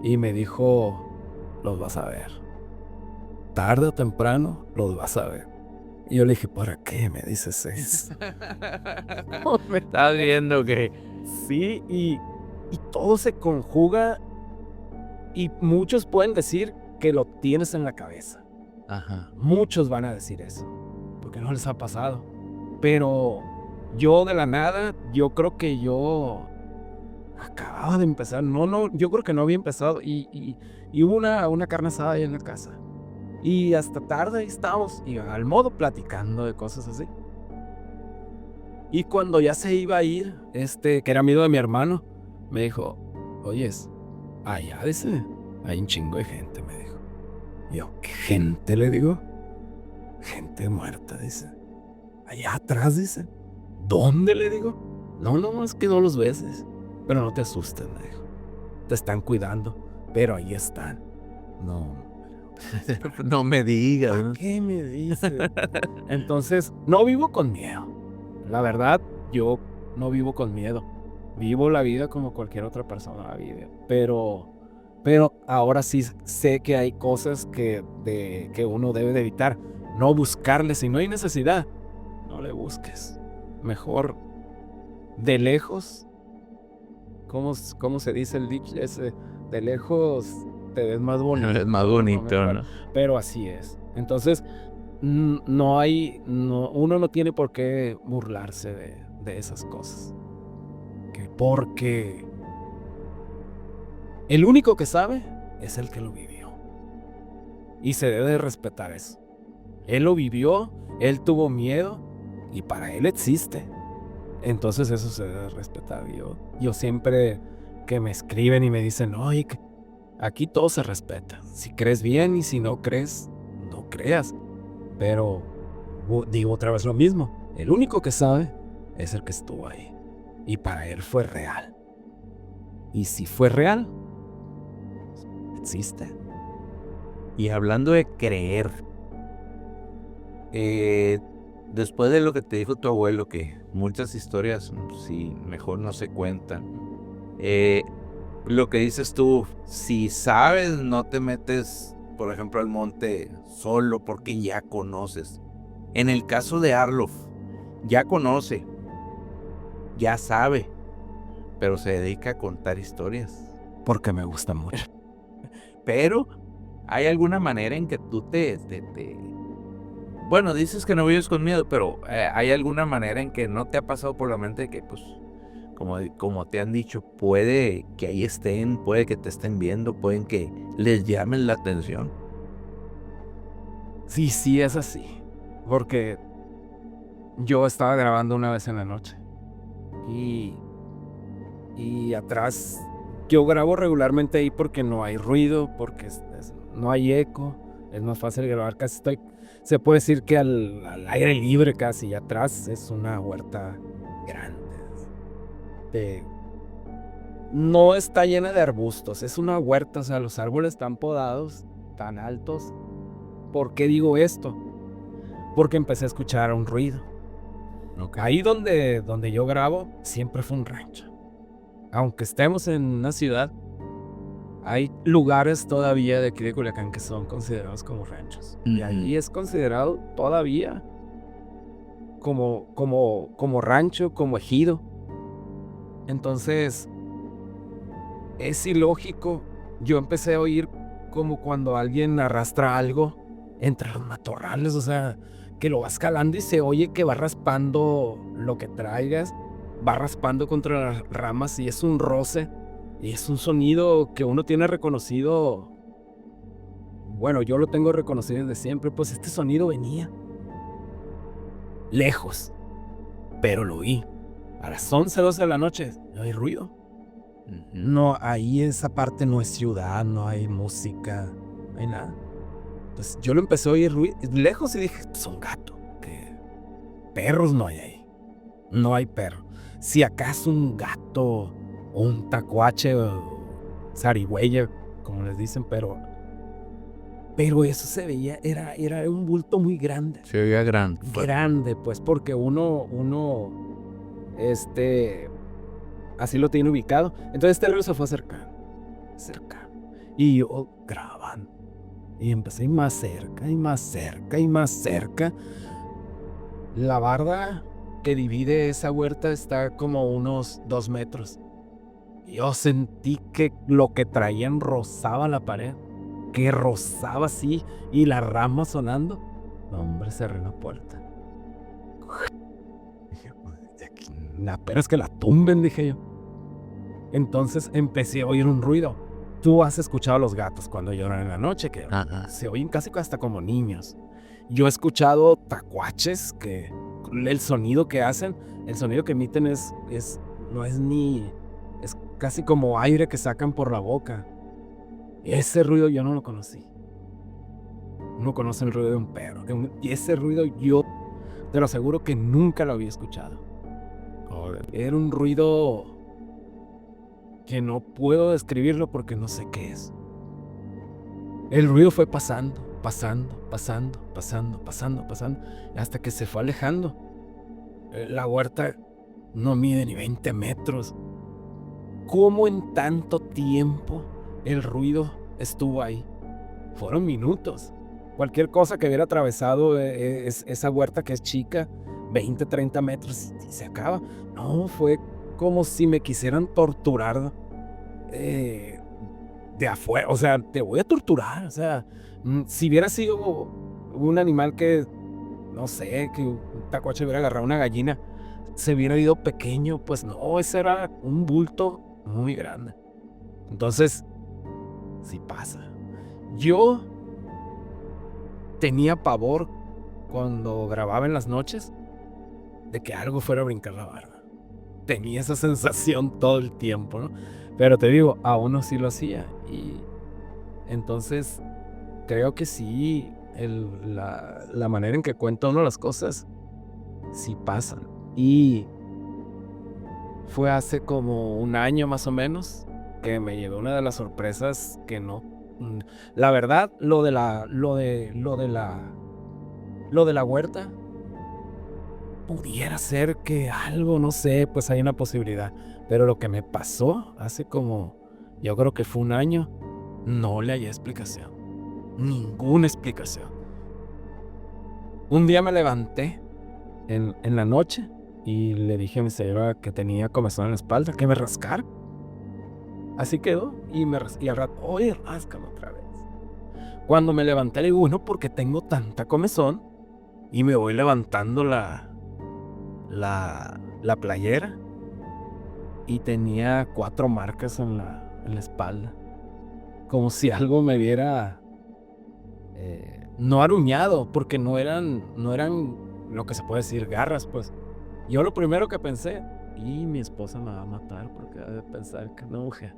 Y me dijo, los vas a ver. Tarde o temprano, los vas a ver. Y yo le dije, ¿para qué me dices eso? Me estás viendo que... Sí, y todo se conjuga y muchos pueden decir que lo tienes en la cabeza. Ajá. Muchos van a decir eso, porque no les ha pasado. Pero yo de la nada, yo creo que yo acababa de empezar. Yo creo que no había empezado y hubo una carne asada ahí en la casa. Y hasta tarde ahí estábamos, y al modo platicando de cosas así. Y cuando ya se iba a ir, que era amigo de mi hermano, me dijo, oyes, allá dice, hay un chingo de gente, me dijo. Y yo, ¿qué gente? Le digo. Gente muerta, dice. Allá atrás, dice. ¿Dónde? Le digo. No, es que no los ves. Pero no te asustes, me dijo. Te están cuidando, pero ahí están. No. No me digas, ¿no? ¿Qué me dice? Entonces, no vivo con miedo. La verdad, yo no vivo con miedo. Vivo la vida como cualquier otra persona la vive. Pero ahora sí sé que hay cosas que uno debe de evitar. No buscarle. Si no hay necesidad, no le busques. Mejor de lejos. ¿Cómo se dice el dicho ese? De lejos te ves más bonito. Es más bonito, ¿no? Pero así es. Entonces, uno no tiene por qué burlarse de esas cosas. Porque el único que sabe es el que lo vivió. Y se debe de respetar eso. Él lo vivió, él tuvo miedo y para él existe. Entonces eso se debe de respetar. Yo siempre que me escriben y me dicen, oye, aquí todo se respeta. Si crees bien y si no crees, no creas. Pero digo otra vez lo mismo. El único que sabe es el que estuvo ahí. Y para él fue real. Y si fue real, existe. Y hablando de creer, después de lo que te dijo tu abuelo, que muchas historias sí, mejor no se cuentan, lo que dices tú, si sabes, no te metes, por ejemplo, al monte solo porque ya conoces. En el caso de Arlof, ya conoce, ya sabe, pero se dedica a contar historias. Porque me gusta mucho. Pero ¿hay alguna manera en que tú bueno, dices que no vives con miedo, pero ¿hay alguna manera en que no te ha pasado por la mente que, pues, como te han dicho, puede que ahí estén, puede que te estén viendo, pueden que les llamen la atención? Sí, es así. Porque yo estaba grabando una vez en la noche. Y atrás, yo grabo regularmente ahí porque no hay ruido, porque no hay eco. Es más fácil grabar, se puede decir que al aire libre casi. Y atrás es una huerta grande. No está llena de arbustos, es una huerta, o sea, los árboles están podados, tan altos. ¿Por qué digo esto? Porque empecé a escuchar un ruido. Okay. Ahí donde yo grabo, siempre fue un rancho. Aunque estemos en una ciudad, hay lugares todavía de aquí de Culiacán que son considerados como ranchos. Y ahí es considerado todavía como rancho, como ejido. Entonces, es ilógico. Yo empecé a oír como cuando alguien arrastra algo entre los matorrales, o sea, que lo vas jalando y se oye que va raspando lo que traigas, va raspando contra las ramas y es un roce y es un sonido que uno tiene reconocido. Bueno, yo lo tengo reconocido desde siempre, pues este sonido venía lejos, pero lo oí. A las 11, 12 de la noche, no hay ruido. No, ahí esa parte no es ciudad, no hay música, no hay nada. Entonces yo lo empecé a oír lejos y dije, es un gato. Que perros no hay ahí. No hay perro. Si acaso un gato o un tacuache o zarigüeya, como les dicen, pero eso se veía, era un bulto muy grande. Se oía grande. Grande, pues, porque uno, así lo tiene ubicado. Entonces este río se fue acercando. Y yo grabando. Y empecé a ir más cerca, y más cerca, y más cerca. La barda que divide esa huerta está como unos 2 metros. Yo sentí que lo que traían rozaba la pared. Que rozaba así, y la rama sonando. No, hombre, cerré la puerta. Dije, pero es que la tumben, dije yo. Entonces empecé a oír un ruido. Tú has escuchado a los gatos cuando lloran en la noche, que se oyen casi hasta como niños. Yo he escuchado tacuaches que el sonido que hacen, el sonido que emiten es casi como aire que sacan por la boca. Ese ruido yo no lo conocí. Uno conoce el ruido de un perro. Y ese ruido yo te lo aseguro que nunca lo había escuchado. Era un ruido que no puedo describirlo porque no sé qué es. El ruido fue pasando, hasta que se fue alejando. La huerta no mide ni 20 metros. ¿Cómo en tanto tiempo el ruido estuvo ahí? Fueron minutos. Cualquier cosa que hubiera atravesado esa huerta que es chica, 20, 30 metros, y se acaba. No, fue como si me quisieran torturar de afuera. O sea, te voy a torturar. O sea, si hubiera sido un animal que, no sé, que un tacuache hubiera agarrado una gallina, se hubiera ido pequeño, pues no, ese era un bulto muy grande. Entonces, sí pasa. Yo tenía pavor cuando grababa en las noches de que algo fuera a brincar la barda. Tenía esa sensación todo el tiempo, ¿no? Pero te digo, a uno sí lo hacía. Y entonces creo que sí, la manera en que cuenta uno las cosas sí pasan. Y fue hace como un año más o menos que me llevé una de las sorpresas que no. La verdad, lo de la huerta pudiera ser que algo, no sé, pues hay una posibilidad. Pero lo que me pasó hace como, yo creo que fue un año, no le hallé explicación. Ninguna explicación. Un día me levanté en la noche y le dije a mi señora que tenía comezón en la espalda, que me rascara. Así quedó, y al rato, oye, ráscame otra vez. Cuando me levanté le digo, bueno, porque tengo tanta comezón, y me voy levantando la playera, y tenía 4 marcas en la espalda, como si algo me hubiera no aruñado, porque no eran lo que se puede decir garras, pues. Yo lo primero que pensé, y mi esposa me va a matar porque debe pensar que no, mujer.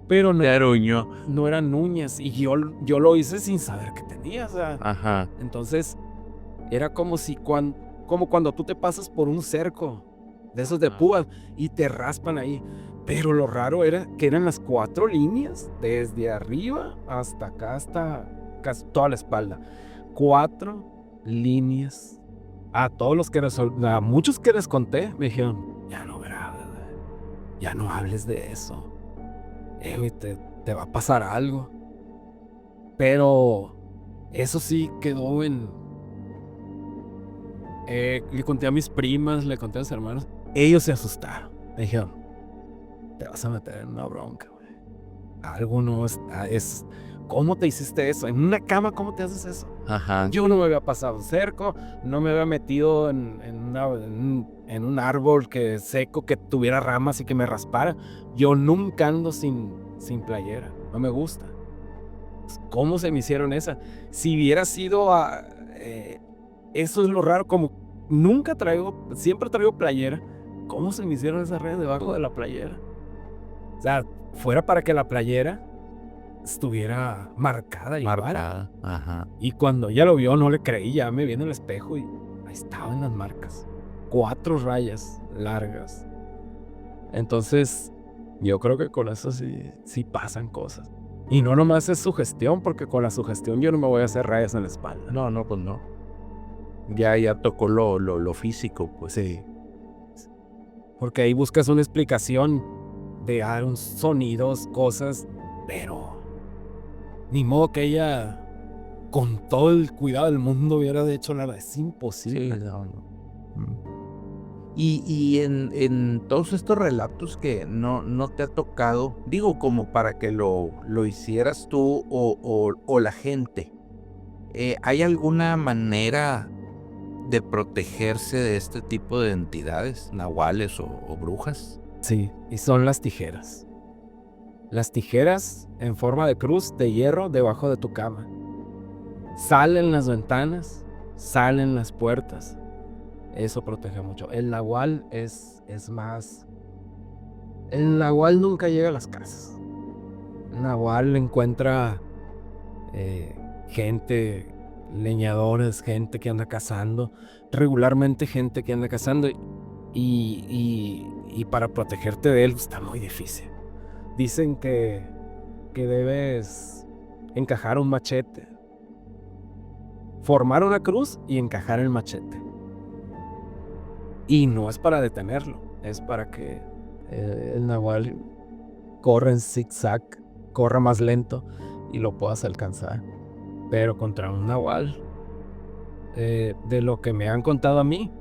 Pero no eran uñas, y yo lo hice sin saber que tenía, o sea. Ajá. Entonces era como cuando tú te pasas por un cerco de esos de púas y te raspan ahí. Pero lo raro era que eran las 4 líneas, desde arriba hasta acá, hasta casi toda la espalda. 4 líneas. A muchos que les conté, me dijeron, ya no grabes, ya no hables de eso. Te va a pasar algo. Pero eso sí quedó en... le conté a mis primas, le conté a mis hermanos. Ellos se asustaron. Me dijeron, te vas a meter en una bronca, güey. Algo no es ¿cómo te hiciste eso? En una cama, ¿cómo te haces eso? Ajá. Yo no me había pasado cerco, no me había metido en un árbol que seco que tuviera ramas y que me raspara. Yo nunca ando sin playera, no me gusta. ¿Cómo se me hicieron esa? Si hubiera sido eso es lo raro, como siempre traigo playera. ¿Cómo se me hicieron esas redes debajo de la playera? O sea, fuera para que la playera estuviera marcada igual. Marcada. Ajá. Y cuando ella lo vio, no le creí, ya me vi en el espejo y ahí estaban las marcas. 4 rayas largas. Entonces, yo creo que con eso sí pasan cosas. Y no nomás es sugestión, porque con la sugestión yo no me voy a hacer rayas en la espalda. No, pues no. Ya tocó lo físico, pues. Sí. Porque ahí buscas una explicación de unos sonidos, cosas, pero ni modo que ella con todo el cuidado del mundo hubiera hecho nada. Es imposible. Sí, no. Y en todos estos relatos que no te ha tocado, digo, como para que lo hicieras tú o la gente, ¿hay alguna manera de protegerse de este tipo de entidades, nahuales o brujas? Sí, y son las tijeras. Las tijeras en forma de cruz de hierro debajo de tu cama. Salen las ventanas, salen las puertas. Eso protege mucho. El nahual es más... El nahual nunca llega a las casas. El nahual encuentra gente, leñadores, gente que anda cazando. Regularmente gente que anda cazando. Y para protegerte de él está muy difícil. Dicen que debes encajar un machete. Formar una cruz y encajar el machete. Y no es para detenerlo, es para que el nahual corra en zigzag, corra más lento y lo puedas alcanzar. Pero contra un nahual, de lo que me han contado a mí,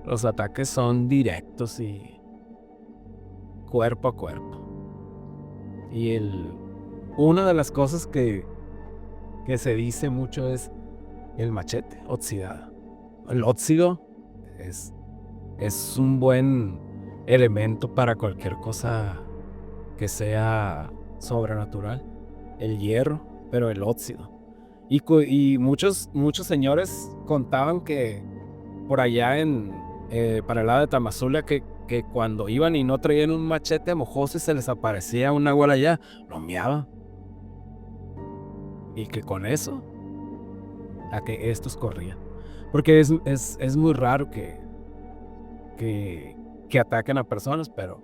los ataques son directos y cuerpo a cuerpo. Y una de las cosas que se dice mucho es el machete oxidado. El óxido es un buen elemento para cualquier cosa que sea sobrenatural. El hierro, pero el óxido. Y muchos señores contaban que por allá para el lado de Tamazula, que cuando iban y no traían un machete mojoso y se les aparecía un nahual allá, lo meaban. Y que con eso, a que estos corrían. Porque es muy raro que ataquen a personas, pero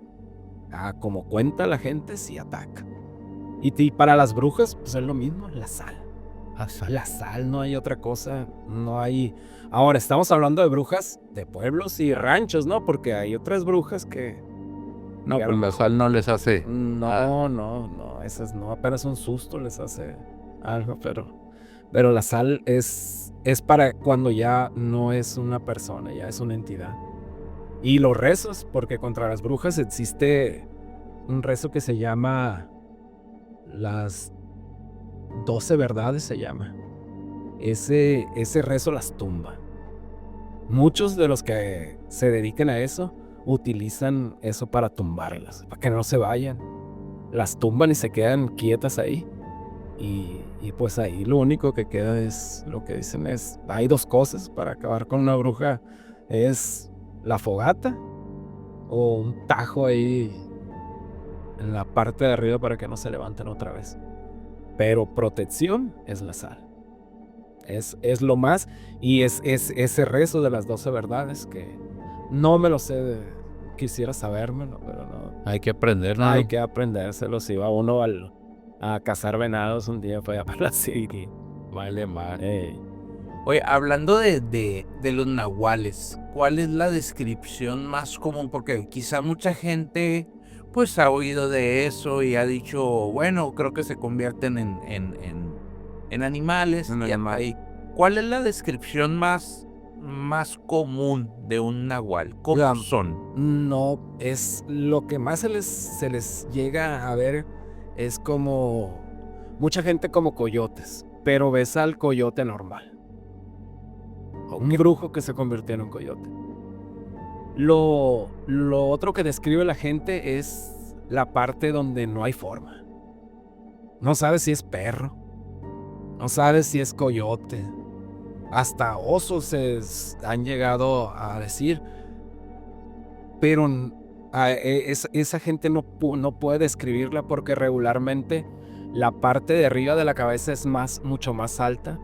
como cuenta la gente, sí atacan. Y para las brujas, pues es lo mismo, la sal. La sal, no hay otra cosa, no hay... Ahora, estamos hablando de brujas de pueblos y ranchos, ¿no? Porque hay otras brujas que... No, pues la sal no les hace... No, esas no, apenas un susto les hace algo, pero la sal es para cuando ya no es una persona, ya es una entidad. Y los rezos, porque contra las brujas existe un rezo que se llama las 12 verdades, se llama. Ese rezo las tumba. Muchos de los que se dedican a eso utilizan eso para tumbarlas, para que no se vayan. Las tumban y se quedan quietas ahí. Y pues ahí lo único que queda es, lo que dicen es, hay 2 cosas para acabar con una bruja, es la fogata o un tajo ahí en la parte de arriba para que no se levanten otra vez. Pero protección es la sal. Es lo más, y es ese rezo de las 12 verdades que no me lo sé, quisiera sabérmelo, pero no. Hay que aprender, ¿no? Hay que aprendérselo. Si va uno a cazar venados un día para allá para la Siri, vale mal. Oye, hablando de los nahuales, ¿cuál es la descripción más común? Porque quizá mucha gente pues ha oído de eso y ha dicho, bueno, creo que se convierten en animales. Ahí. ¿Cuál es la descripción más común de un nahual? ¿Cómo son? No, es lo que más se les llega a ver, es como mucha gente como coyotes, pero ves al coyote normal. O un brujo que se convirtió en un coyote. Lo otro que describe la gente es la parte donde no hay forma. No sabes si es perro, no sabes si es coyote. Hasta osos han llegado a decir. Pero esa gente no puede describirla porque regularmente la parte de arriba de la cabeza es mucho más alta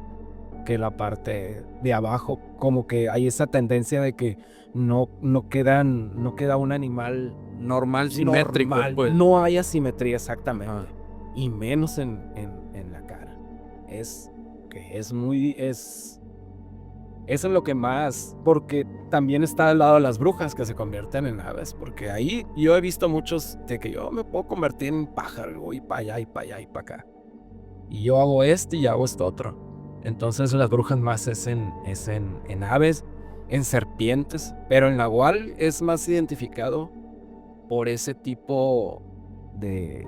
que la parte de abajo. Como que hay esa tendencia de que no queda un animal Normal, simétrico, normal. pues. No hay asimetría exactamente. Y menos en la cara. Eso es lo que más, porque también está al lado de las brujas que se convierten en aves, porque ahí yo he visto muchos de que yo me puedo convertir en pájaro, voy para allá y para allá y para acá. Y yo hago y hago esto otro. Entonces las brujas más es en aves, en serpientes, pero en nahual es más identificado por ese tipo de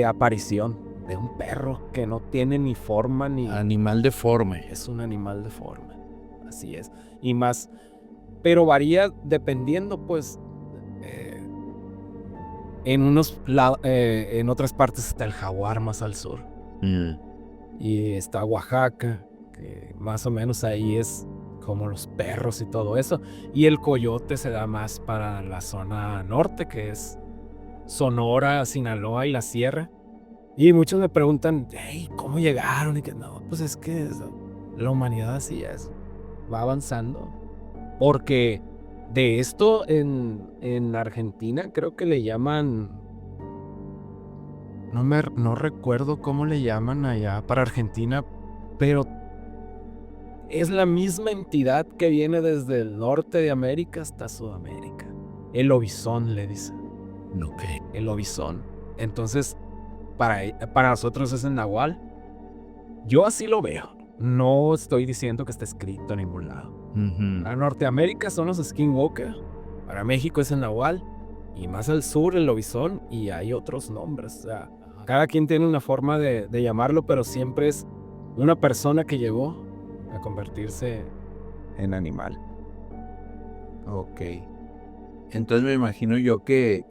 aparición. De un perro que no tiene ni forma ni... Animal deforme. Es un animal deforme, así es. Y más, pero varía dependiendo, pues, en otras partes está el jaguar más al sur. Y está Oaxaca, que más o menos ahí es como los perros y todo eso. Y el coyote se da más para la zona norte, que es Sonora, Sinaloa y la sierra. Y muchos me preguntan, hey, ¿cómo llegaron? Y que no, pues es que la humanidad así es, va avanzando. Porque de esto en Argentina creo que le llaman, no recuerdo cómo le llaman allá para Argentina, pero es la misma entidad que viene desde el norte de América hasta Sudamérica. El lobizón le dicen. Ok. El lobizón. Entonces, para nosotros es el nahual. Yo así lo veo. No estoy diciendo que esté escrito en ningún lado. Para Norteamérica son los skinwalker. Para México es el nahual. Y más al sur el lobizón. Y hay otros nombres. O sea, cada quien tiene una forma de llamarlo, pero siempre es una persona que llegó a convertirse en animal. Ok. Entonces me imagino yo que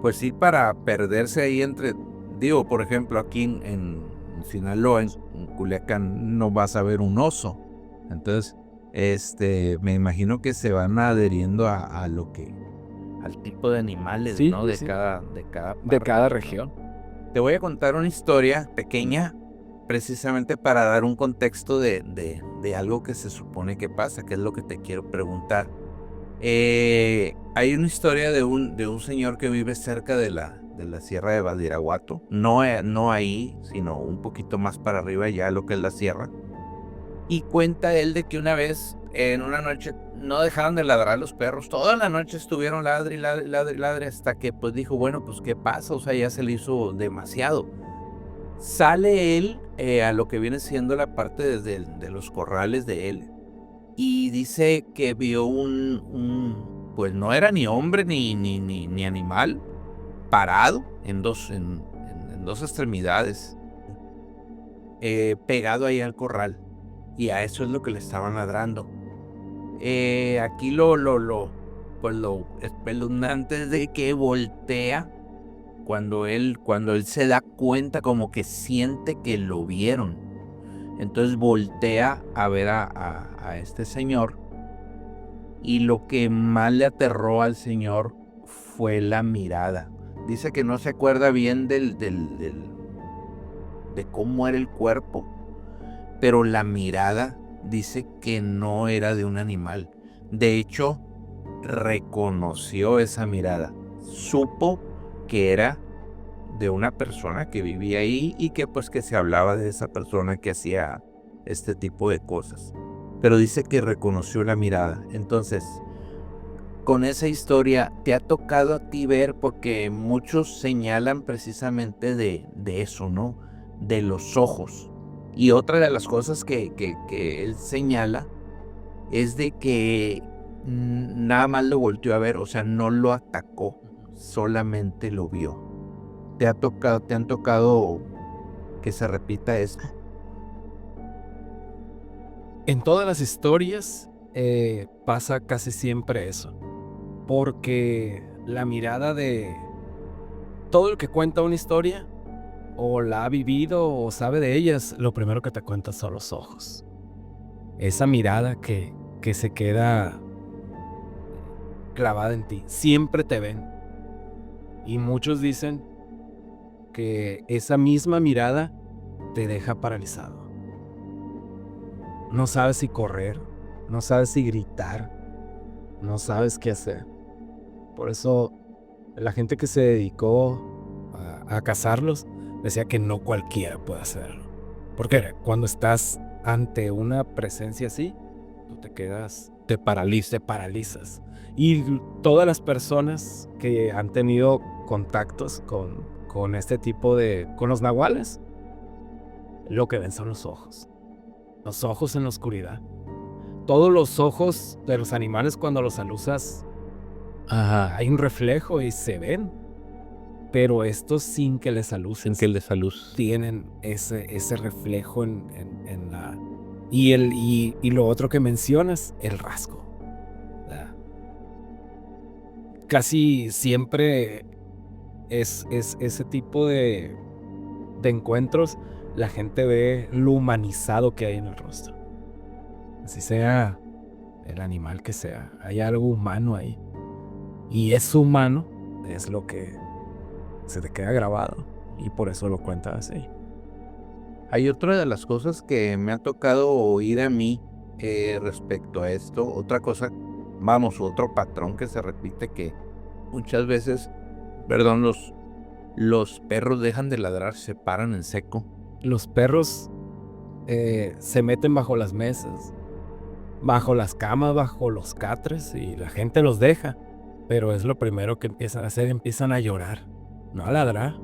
pues sí, para perderse ahí digo, por ejemplo, aquí en Sinaloa, en Culiacán, no vas a ver un oso. Entonces, me imagino que se van adheriendo al tipo de animales, Sí, ¿no? De sí. cada De parte. cada región. Te voy a contar una historia pequeña, precisamente para dar un contexto de algo que se supone que pasa, que es lo que te quiero preguntar. Hay una historia de un señor que vive cerca de la sierra de Badiraguato, no ahí, sino un poquito más para arriba, ya lo que es la sierra. Y cuenta él de que una vez, en una noche, no dejaron de ladrar los perros, toda la noche estuvieron ladre y ladre, ladre, ladre, hasta que pues dijo, bueno, pues ¿qué pasa? O sea, ya se le hizo demasiado. Sale él a lo que viene siendo la parte de los corrales de él. Y dice que vio pues no era ni hombre ni animal, parado en dos extremidades, pegado ahí al corral. Y a eso es lo que le estaban ladrando. Aquí lo espeluznante es de que voltea cuando él se da cuenta, como que siente que lo vieron. Entonces voltea a ver a este señor, y lo que más le aterró al señor fue la mirada. Dice que no se acuerda bien de cómo era el cuerpo, pero la mirada dice que no era de un animal. De hecho, reconoció esa mirada. Supo que era de una persona que vivía ahí y que pues que se hablaba de esa persona que hacía este tipo de cosas. Pero dice que reconoció la mirada. Entonces, con esa historia, ¿te ha tocado a ti ver? Porque muchos señalan precisamente de eso, ¿no? De los ojos. Y otra de las cosas que él señala es de que nada más lo volteó a ver, o sea, no lo atacó, solamente lo vio. te han tocado que se repita esto? En todas las historias pasa casi siempre eso. Porque la mirada de todo el que cuenta una historia, o la ha vivido o sabe de ellas, lo primero que te cuenta son los ojos. Esa mirada que se queda clavada en ti. Siempre te ven. Y muchos dicen que esa misma mirada te deja paralizado. No sabes si correr, no sabes si gritar, no sabes qué hacer. Por eso la gente que se dedicó a cazarlos decía que no cualquiera puede hacerlo. Porque cuando estás ante una presencia así, tú te paralizas. Y todas las personas que han tenido contactos con este tipo con los nahuales, lo que ven son los ojos. Los ojos en la oscuridad. Todos los ojos de los animales cuando los alusas, hay un reflejo y se ven. Pero estos sin que les aluces. Tienen ese reflejo en la... Y lo otro que mencionas, el rasgo. Casi siempre es ese tipo de encuentros, la gente ve lo humanizado que hay en el rostro. Así sea el animal que sea, hay algo humano ahí. Y eso humano es lo que se te queda grabado. Y por eso lo cuentas así. Hay otra de las cosas que me ha tocado oír a mí respecto a esto. Otra cosa, otro patrón que se repite, que muchas veces, los perros dejan de ladrar, se paran en seco. Los perros se meten bajo las mesas, bajo las camas, bajo los catres, y la gente los deja. Pero es lo primero que empiezan a hacer, empiezan a llorar, no a ladrar.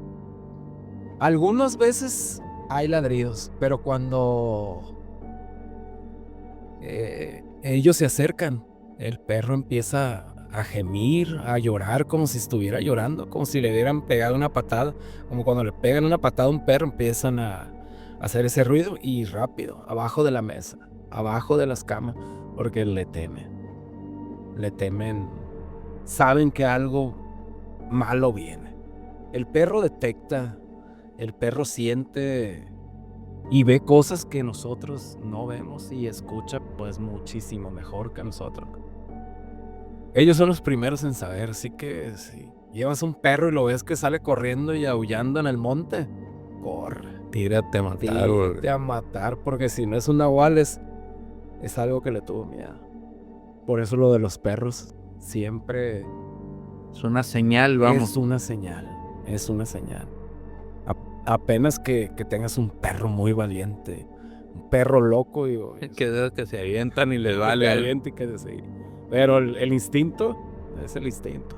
Algunas veces hay ladridos, pero cuando ellos se acercan, el perro empieza a gemir, a llorar como si estuviera llorando, como si le hubieran pegado una patada. Como cuando le pegan una patada a un perro, empiezan a hacer ese ruido y rápido, abajo de la mesa, abajo de las camas, porque le temen, saben que algo malo viene. El perro detecta, el perro siente y ve cosas que nosotros no vemos, y escucha pues muchísimo mejor que nosotros. Ellos son los primeros en saber, así que si llevas un perro y lo ves que sale corriendo y aullando en el monte, corre. Tírate a matar. Tírate a matar, porque si no es un nahual, es algo que le tuvo miedo. Por eso lo de los perros siempre Es una señal, es una señal. Apenas que tengas un perro muy valiente, un perro loco, que se avientan y les que vale. te aviente y que te sigue. Pero el instinto es el instinto.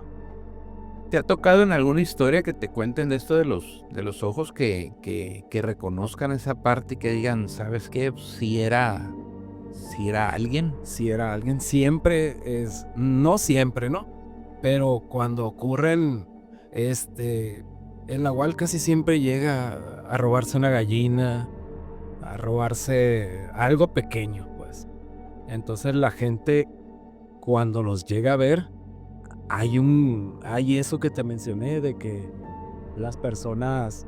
¿Te ha tocado en alguna historia que te cuenten de esto de los ojos, que reconozcan esa parte y que digan, ¿sabes qué? Si era alguien. Si era alguien, siempre es, no siempre, ¿no? Pero cuando ocurren, el nahual casi siempre llega a robarse una gallina, a robarse algo pequeño, pues. Entonces la gente, cuando los llega a ver, hay eso que te mencioné, de que las personas,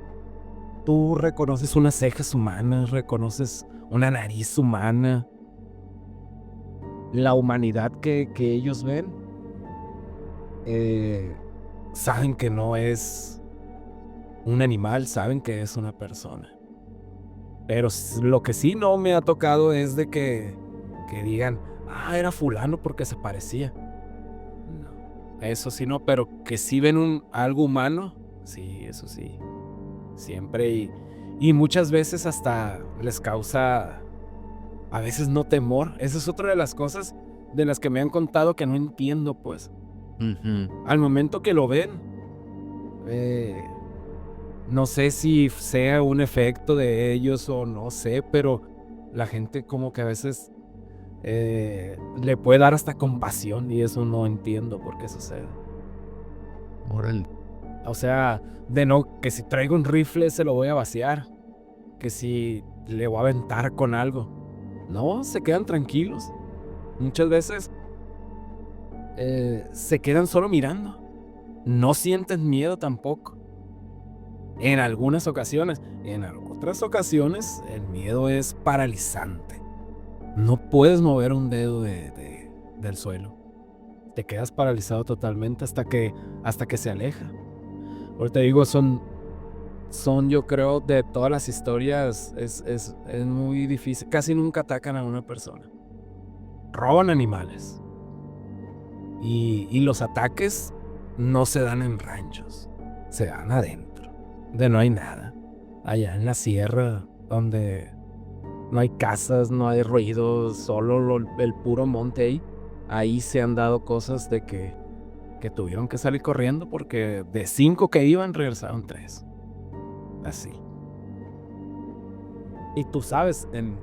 tú reconoces unas cejas humanas, reconoces una nariz humana, la humanidad que ellos ven, saben que no es un animal, saben que es una persona. Pero lo que sí no me ha tocado es de que digan, era fulano porque se parecía. No, eso sí no, pero que sí ven algo humano, sí, eso sí. Siempre, y muchas veces hasta les causa, a veces no temor. Esa es otra de las cosas de las que me han contado que no entiendo, pues. Al momento que lo ven, no sé si sea un efecto de ellos o no sé, pero la gente como que a veces le puede dar hasta compasión, y eso no entiendo por qué sucede. Órale. O sea, de no, que si traigo un rifle se lo voy a vaciar, que si le voy a aventar con algo. No, se quedan tranquilos. Muchas veces se quedan solo mirando. No sienten miedo tampoco. En algunas ocasiones. En otras ocasiones el miedo es paralizante. No puedes mover un dedo del suelo. Te quedas paralizado totalmente hasta que se aleja. Ahorita digo, son yo creo, de todas las historias, es muy difícil. Casi nunca atacan a una persona. Roban animales. Y los ataques no se dan en ranchos. Se dan adentro, donde no hay nada. Allá en la sierra, donde no hay casas, no hay ruido, solo el puro monte ahí. Ahí se han dado cosas de que tuvieron que salir corriendo porque de 5 que iban, regresaron 3. Así. Y tú sabes, en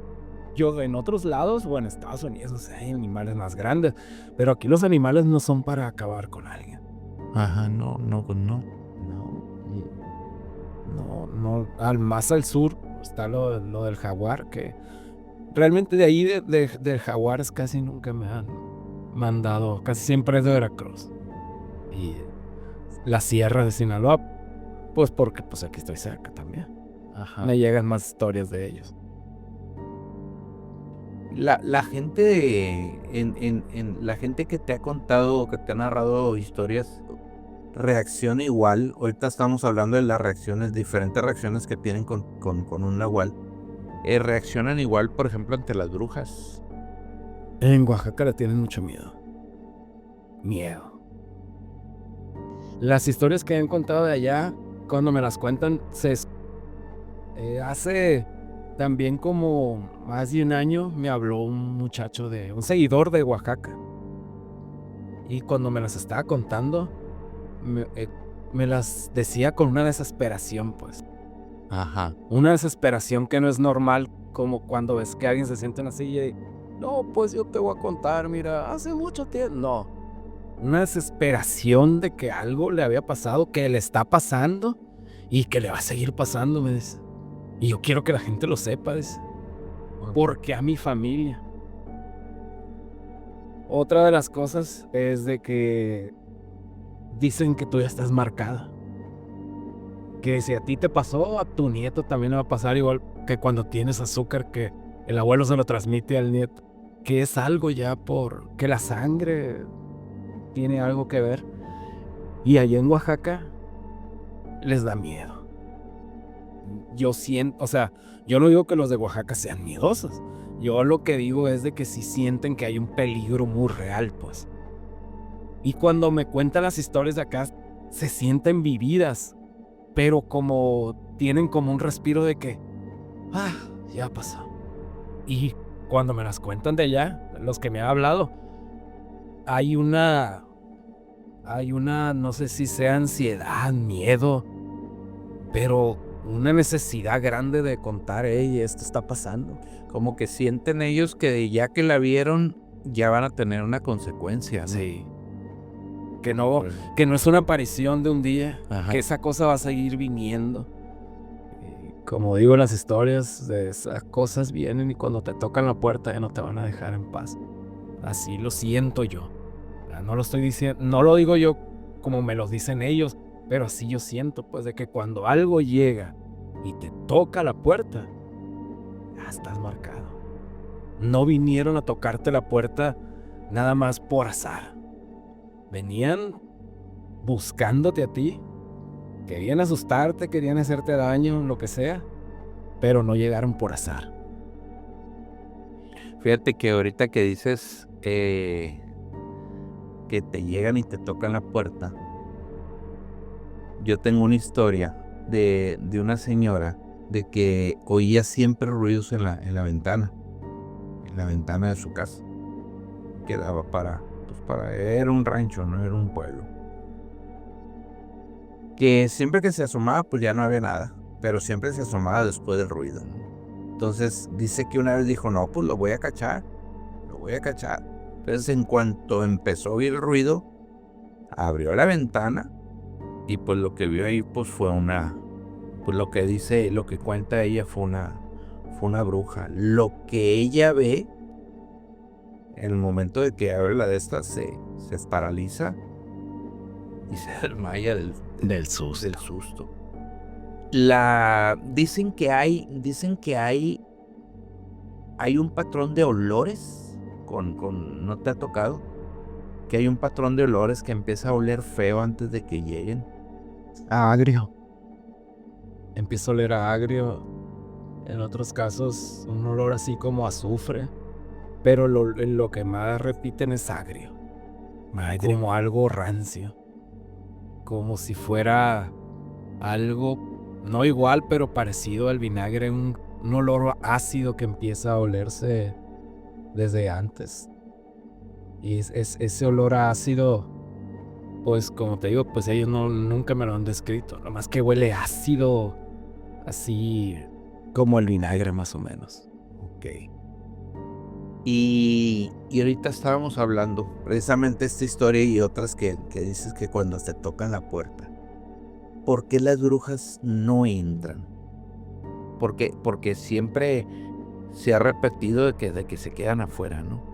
otros lados o en Estados Unidos hay animales más grandes, pero aquí los animales no son para acabar con alguien. Ajá, no. No, más al sur está lo del jaguar, que realmente de ahí del jaguares casi nunca me han mandado, casi siempre es de Veracruz. Y la sierra de Sinaloa, pues porque pues aquí estoy cerca también. Ajá. Me llegan más historias de ellos. La gente la gente que te ha contado, que te ha narrado historias, reacciona igual. Ahorita estamos hablando de las reacciones, diferentes reacciones que tienen con un nahual. Reaccionan igual, por ejemplo, ante las brujas. En Oaxaca le tienen mucho miedo. Las historias que han contado de allá, cuando me las cuentan, hace también como más de un año me habló un seguidor de Oaxaca. Y cuando me las estaba contando, me las decía con una desesperación, pues. Ajá. Una desesperación que no es normal, como cuando ves que alguien se siente en la silla y no, pues yo te voy a contar, mira, hace mucho tiempo. No. Una desesperación de que algo le había pasado, que le está pasando y que le va a seguir pasando, me dice. Y yo quiero que la gente lo sepa, dice. Porque a mi familia. Otra de las cosas es de que dicen que tú ya estás marcada. Que si a ti te pasó, a tu nieto también le va a pasar, igual que cuando tienes azúcar, que el abuelo se lo transmite al nieto. Que es algo ya que la sangre tiene algo que ver. Y allá en Oaxaca les da miedo. Yo siento, o sea, yo no digo que los de Oaxaca sean miedosos. Yo lo que digo es de que sí sienten que hay un peligro muy real, pues. Y cuando me cuentan las historias de acá, se sienten vividas, pero tienen como un respiro de que, ya pasó. Y cuando me las cuentan de allá, los que me han hablado, hay una, no sé si sea ansiedad, miedo, pero una necesidad grande de contar, esto está pasando. Como que sienten ellos que ya que la vieron, ya van a tener una consecuencia, ¿no? Sí. Que no es una aparición de un día. Ajá. Que esa cosa va a seguir viniendo. Y como digo en las historias, esas cosas vienen y cuando te tocan la puerta ya no te van a dejar en paz. Así lo siento yo. No lo estoy diciendo, no lo digo yo como me lo dicen ellos, pero así yo siento, pues, de que cuando algo llega y te toca la puerta, ya estás marcado. No vinieron a tocarte la puerta nada más por azar. Venían buscándote a ti. Querían asustarte, querían hacerte daño, lo que sea, pero no llegaron por azar. Fíjate que ahorita que dices que te llegan y te tocan la puerta, yo tengo una historia de una señora de que oía siempre ruidos en la ventana de su casa, que daba era un rancho, no era un pueblo, que siempre que se asomaba pues ya no había nada, pero siempre se asomaba después del ruido. Entonces dice que una vez dijo, no, pues lo voy a cachar. Entonces en cuanto empezó a oír el ruido, abrió la ventana Y pues lo que vio ahí pues fue pues lo que cuenta ella fue una bruja. Lo que ella ve, en el momento de que abre la de estas, se paraliza y se desmaya Del susto. del susto. Dicen que hay un patrón de olores ¿no te ha tocado? Que hay un patrón de olores que empieza a oler feo antes de que lleguen. Agrio. Empieza a oler a agrio. En otros casos, un olor así como azufre. Pero lo que más repiten es agrio. Como algo rancio. Como si fuera algo, no igual, pero parecido al vinagre. Un olor ácido que empieza a olerse desde antes. Y ese olor a ácido, pues como te digo, pues ellos nunca me lo han descrito. Nomás que huele ácido, así como el vinagre más o menos. Ok. Y ahorita estábamos hablando precisamente esta historia y otras que dices que cuando te tocan la puerta, ¿por qué las brujas no entran? Porque siempre se ha repetido de que se quedan afuera, ¿no?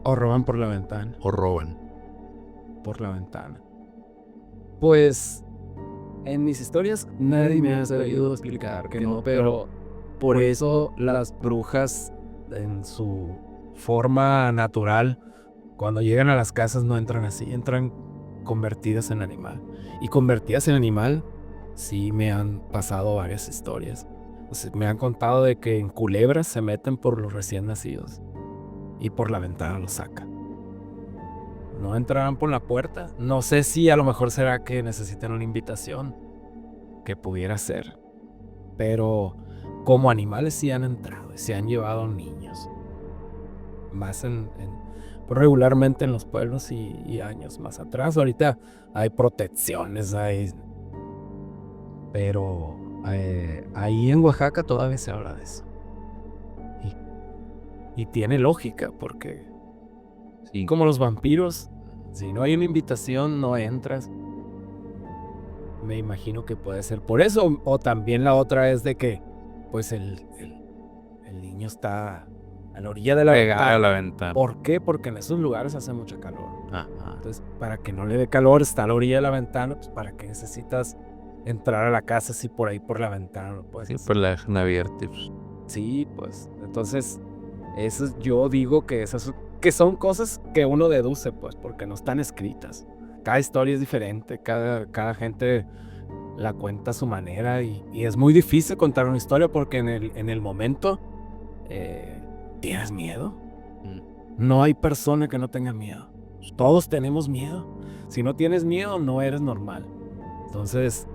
O roban por la ventana. O roban. Por la ventana. Pues en mis historias nadie me ha sabido explicar que no, pero por eso las brujas en su forma natural, cuando llegan a las casas no entran así, entran convertidas en animal. Y convertidas en animal, sí me han pasado varias historias. O sea, me han contado de que en culebras se meten por los recién nacidos y por la ventana los sacan. No entrarán por la puerta. No sé si a lo mejor será que necesitan una invitación, que pudiera ser. Pero como animales sí han entrado y se han llevado niños. Más pues regularmente en los pueblos y años más atrás. Ahorita hay protecciones, pero ahí en Oaxaca todavía se habla de eso. Y tiene lógica porque Sí. como los vampiros, si no hay una invitación no entras. Me imagino que puede ser por eso. O también la otra es de que pues el niño está a la orilla de la Pegada a la ventana. ¿Por qué? Porque en esos lugares hace mucho calor. Ajá. Entonces, para que no le dé calor, está a la orilla de la ventana. Pues, ¿para qué necesitas entrar a la casa si por ahí por la ventana lo puedes Sí, hacer? pues la dejan abierta. Pues. Sí, pues. Entonces, eso yo digo que que son cosas que uno deduce, pues, porque no están escritas. Cada historia es diferente, cada gente la cuenta a su manera y es muy difícil contar una historia porque en el momento tienes miedo. No hay persona que no tenga miedo. Todos tenemos miedo. Si no tienes miedo, no eres normal. Entonces,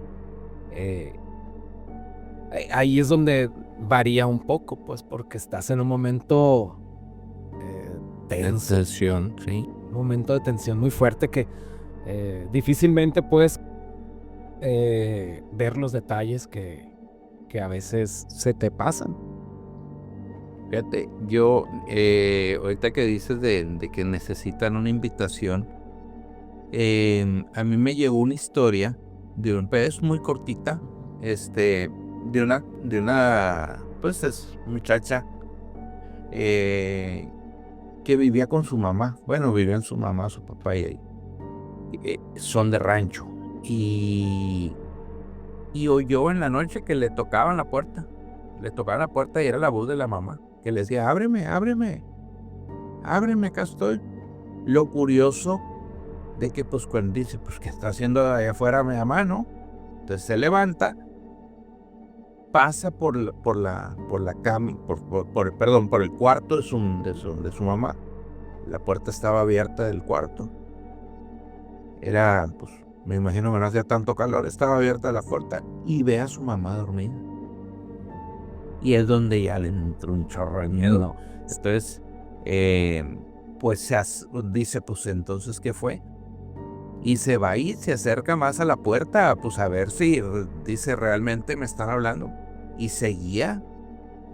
ahí es donde varía un poco, pues, porque estás en un momento tenso. Tensión, sí. Un momento de tensión muy fuerte que difícilmente puedes ver los detalles que a veces se te pasan. Fíjate, yo, ahorita que dices de que necesitan una invitación, a mí me llegó una historia es muy cortita, de una, pues es muchacha, que vivía con su mamá. Bueno, vivían su mamá, su papá y ahí. Son de rancho. Y oyó en la noche que le tocaban la puerta. Le tocaban la puerta y era la voz de la mamá, que le decía, ábreme, acá estoy. Lo curioso de que pues cuando dice, pues ¿qué está haciendo allá afuera mi mamá, no? Entonces se levanta, pasa por la cama, por el cuarto de su mamá. La puerta estaba abierta del cuarto. Era, pues, me imagino que no hacía tanto calor, estaba abierta la puerta y ve a su mamá dormida. Y es donde ya le entró un chorro de miedo. No. Entonces, pues dice, pues entonces, ¿qué fue? Y se va y se acerca más a la puerta, pues a ver si, dice, realmente me están hablando. Y seguía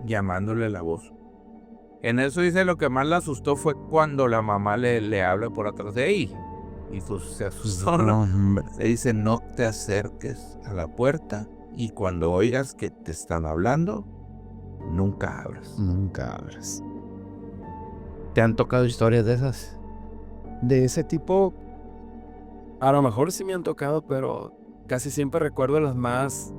llamándole la voz. En eso dice, lo que más le asustó fue cuando la mamá le habla por atrás de ahí. Y pues se asustó, No, ¿no? hombre. Le dice, no te acerques a la puerta y cuando oigas que te están hablando, nunca abras. Nunca abres. ¿Te han tocado historias de esas? De ese tipo, a lo mejor sí me han tocado, pero casi siempre recuerdo las más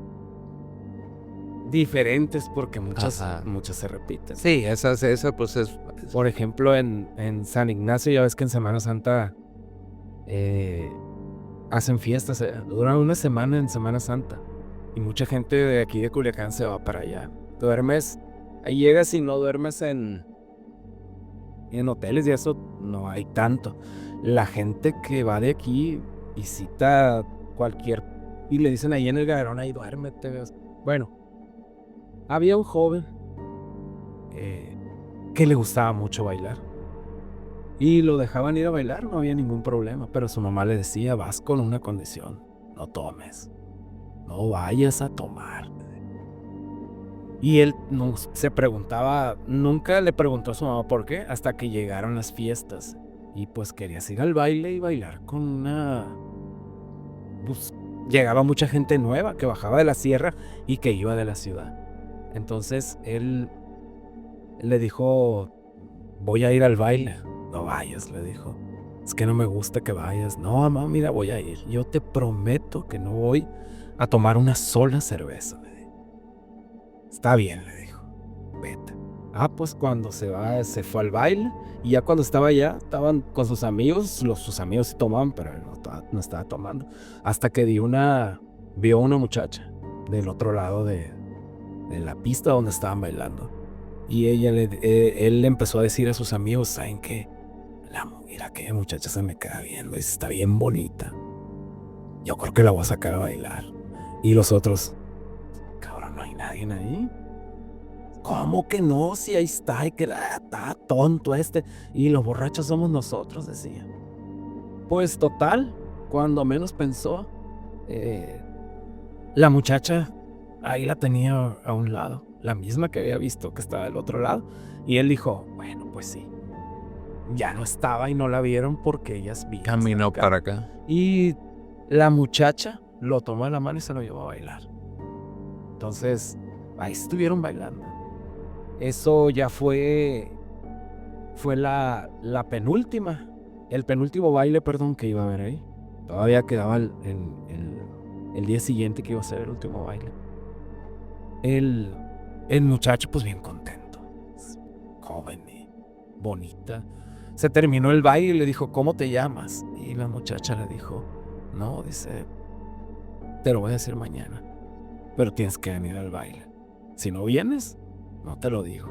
diferentes porque muchas se repiten. Sí, esa pues es... Por ejemplo, en San Ignacio, ya ves que en Semana Santa hacen fiestas, duran una semana en Semana Santa. Y mucha gente de aquí de Culiacán se va para allá. Duermes, ahí llegas y no duermes en hoteles y eso no hay tanto. La gente que va de aquí visita cualquier... Y le dicen ahí en el Gaderón, ahí duérmete. Bueno, había un joven que le gustaba mucho bailar. Y lo dejaban ir a bailar, no había ningún problema. Pero su mamá le decía, vas con una condición, no tomes. No vayas a tomar. Y él se preguntaba, nunca le preguntó a su mamá por qué, hasta que llegaron las fiestas. Y pues querías ir al baile y bailar con una... Pues, llegaba mucha gente nueva que bajaba de la sierra y que iba de la ciudad. Entonces él le dijo, voy a ir al baile. No vayas, le dijo. Es que no me gusta que vayas. No, mamá, mira, voy a ir. Yo te prometo que no voy a tomar una sola cerveza. Está bien, le dijo. Vete. Pues cuando se fue al baile. Y ya cuando estaba allá, estaban con sus amigos. Sus amigos sí tomaban, pero él no estaba tomando. Hasta que vio una muchacha del otro lado de la pista donde estaban bailando. Y él le empezó a decir a sus amigos, ¿saben qué? Mira, aquella muchacha se me queda bien, está bien bonita. Yo creo que la voy a sacar a bailar. Y los otros, cabrón, no hay nadie ahí. ¿Cómo que no? Si ahí está, y que está tonto este. Y los borrachos somos nosotros, decía. Pues total, cuando menos pensó, la muchacha ahí la tenía a un lado, la misma que había visto que estaba del otro lado. Y él dijo, bueno, pues sí. Ya no estaba y no la vieron porque ellas vieron. Caminó para acá. Y la muchacha lo tomó de la mano y se lo llevó a bailar. Entonces, ahí estuvieron bailando. Eso ya fue la penúltima, el penúltimo baile, perdón, que iba a haber ahí. Todavía quedaba el día siguiente que iba a ser el último baile. El muchacho, pues bien contento, joven y bonita. Se terminó el baile y le dijo, ¿cómo te llamas? Y la muchacha le dijo, no, dice, te lo voy a decir mañana, pero tienes que venir al baile. Si no vienes, no te lo digo.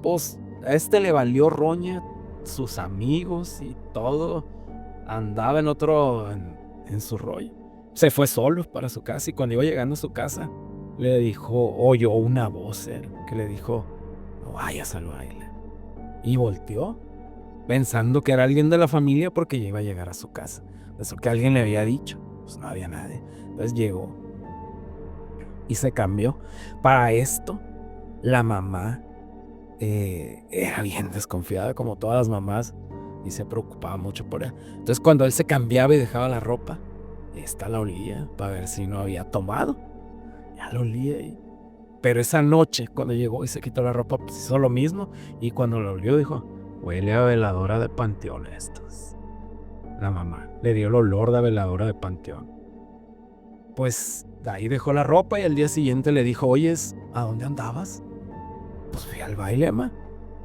Pues a le valió roña, sus amigos y todo. Andaba en su rollo. Se fue solo para su casa y cuando iba llegando a su casa, le dijo, oyó una voz que le dijo, no vayas al baile. Y volteó, pensando que era alguien de la familia porque ya iba a llegar a su casa. Eso que alguien le había dicho, pues no había nadie. Entonces llegó y se cambió. Para esto, la mamá era bien desconfiada, como todas las mamás, y se preocupaba mucho por él. Entonces cuando él se cambiaba y dejaba la ropa, esta la olía para ver si no había tomado. Ya lo olía ahí. Pero esa noche, cuando llegó y se quitó la ropa, pues hizo lo mismo. Y cuando lo olió, dijo, huele a veladora de panteón estos. La mamá le dio el olor de veladora de panteón. Pues ahí dejó la ropa y al día siguiente le dijo, oyes, ¿a dónde andabas? Pues fui al baile, ma.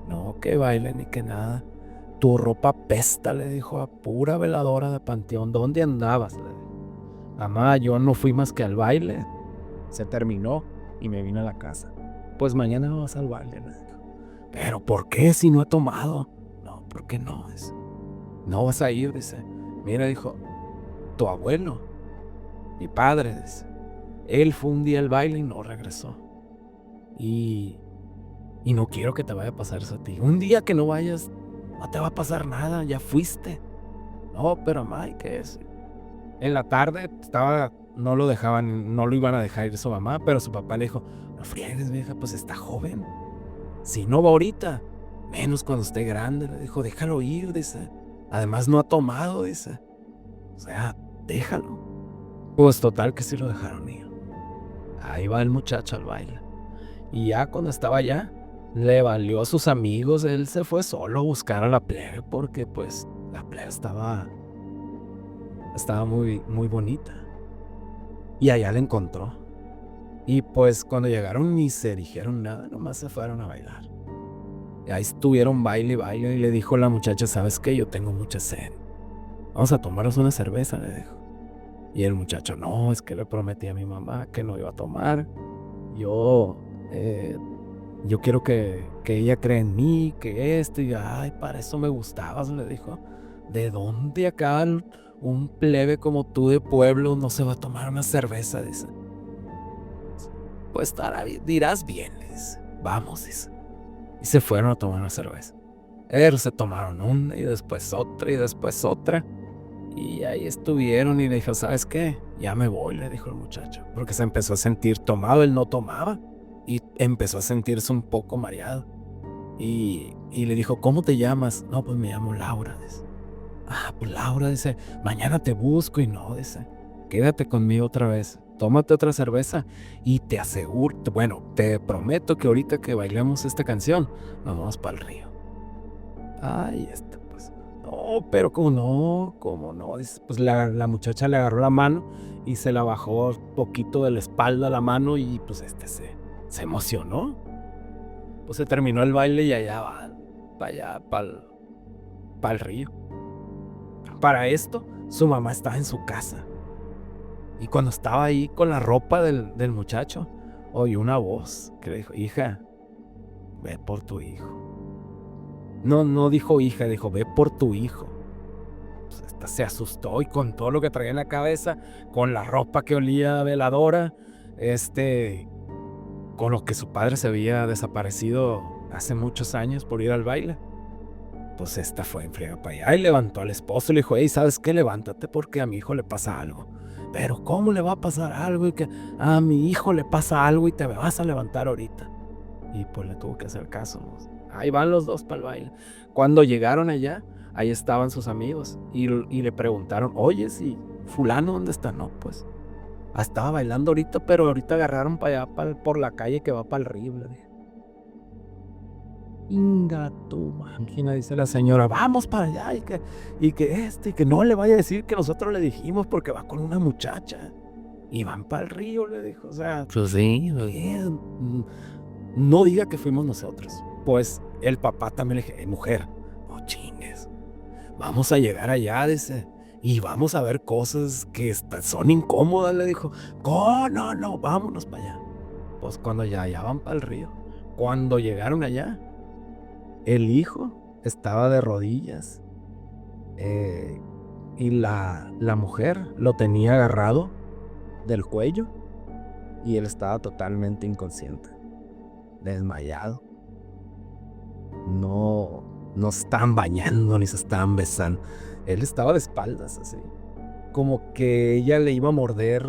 No, que baile ni que nada. Tu ropa pesta, le dijo, a pura veladora de panteón. ¿Dónde andabas? Le dijo. Mamá, yo no fui más que al baile. Se terminó y me vine a la casa. Pues mañana vas al baile, le dijo. ¿Pero por qué si no he tomado? No, ¿por qué no? Dice, no vas a ir, dice. Mira, dijo, tu abuelo, mi padre, dice, él fue un día al baile y no regresó. Y no quiero que te vaya a pasar eso a ti. Un día que no vayas, no te va a pasar nada, ya fuiste. No, pero mamá, ¿qué es? En la tarde no lo dejaban, no lo iban a dejar ir su mamá, pero su papá le dijo, no friegues, vieja, pues está joven. Si no va ahorita, menos cuando esté grande. Le dijo, déjalo ir, dice. Además no ha tomado, dice. O sea, déjalo. Pues total que sí lo dejaron ir. Ahí va el muchacho al baile. Y ya cuando estaba allá, le valió a sus amigos. Él se fue solo a buscar a la plebe porque pues la plebe estaba muy, muy bonita. Y allá la encontró. Y pues cuando llegaron ni se dijeron nada, nomás se fueron a bailar. Y ahí estuvieron baile y baile. Y le dijo la muchacha, ¿sabes qué? Yo tengo mucha sed. Vamos a tomarnos una cerveza, le dijo. Y el muchacho, no, es que le prometí a mi mamá que no iba a tomar. Yo quiero que ella cree en mí, que esto. Y ay, para eso me gustabas, le dijo. ¿De dónde acá un plebe como tú de pueblo no se va a tomar una cerveza? Dice. Pues dirás bien, dice. Vamos, dice. Y se fueron a tomar una cerveza. Se tomaron una y después otra y después otra. Y ahí estuvieron y le dijo, ¿sabes qué? Ya me voy, le dijo el muchacho. Porque se empezó a sentir tomado, él no tomaba. Y empezó a sentirse un poco mareado. Y le dijo, ¿cómo te llamas? No, pues me llamo Laura, dice. Ah, pues Laura, dice, mañana te busco. Y no, dice, quédate conmigo otra vez. Tómate otra cerveza y te aseguro, bueno, te prometo que ahorita que bailemos esta canción, nos vamos para el río. Ay, pues, no, pero cómo no, dice, pues la muchacha le agarró la mano y se la bajó un poquito de la espalda a la mano y pues se emocionó. Pues se terminó el baile y allá va, para allá, para el río. Para esto, su mamá estaba en su casa. Y cuando estaba ahí con la ropa del muchacho, oyó una voz que le dijo, hija, ve por tu hijo. No dijo hija, dijo, ve por tu hijo. Pues esta se asustó y con todo lo que traía en la cabeza, con la ropa que olía a veladora, con lo que su padre se había desaparecido hace muchos años por ir al baile. Pues esta fue en friega para allá y levantó al esposo y le dijo, hey, ¿sabes qué? Levántate porque a mi hijo le pasa algo. Pero ¿cómo le va a pasar algo? Y que a mi hijo le pasa algo y te vas a levantar ahorita. Y pues le tuvo que hacer caso. Ahí van los dos para el baile. Cuando llegaron allá, ahí estaban sus amigos y le preguntaron, oye, si fulano, ¿dónde está? No, pues estaba bailando ahorita, pero ahorita agarraron para allá, por la calle que va para el río. Le dije, Inga tu máquina, dice la señora, vamos para allá y que no le vaya a decir que nosotros le dijimos porque va con una muchacha. Y van para el río, le dijo, o sea, pues sí, no diga que fuimos nosotros. Pues el papá también le dije, mujer, no chingues, vamos a llegar allá, dice, y vamos a ver cosas que son incómodas, le dijo. No, vámonos para allá. Pues cuando ya van para el río, cuando llegaron allá, el hijo estaba de rodillas y la mujer lo tenía agarrado del cuello y él estaba totalmente inconsciente, desmayado. No se estaban bañando ni se estaban besando. Él estaba de espaldas así, como que ella le iba a morder,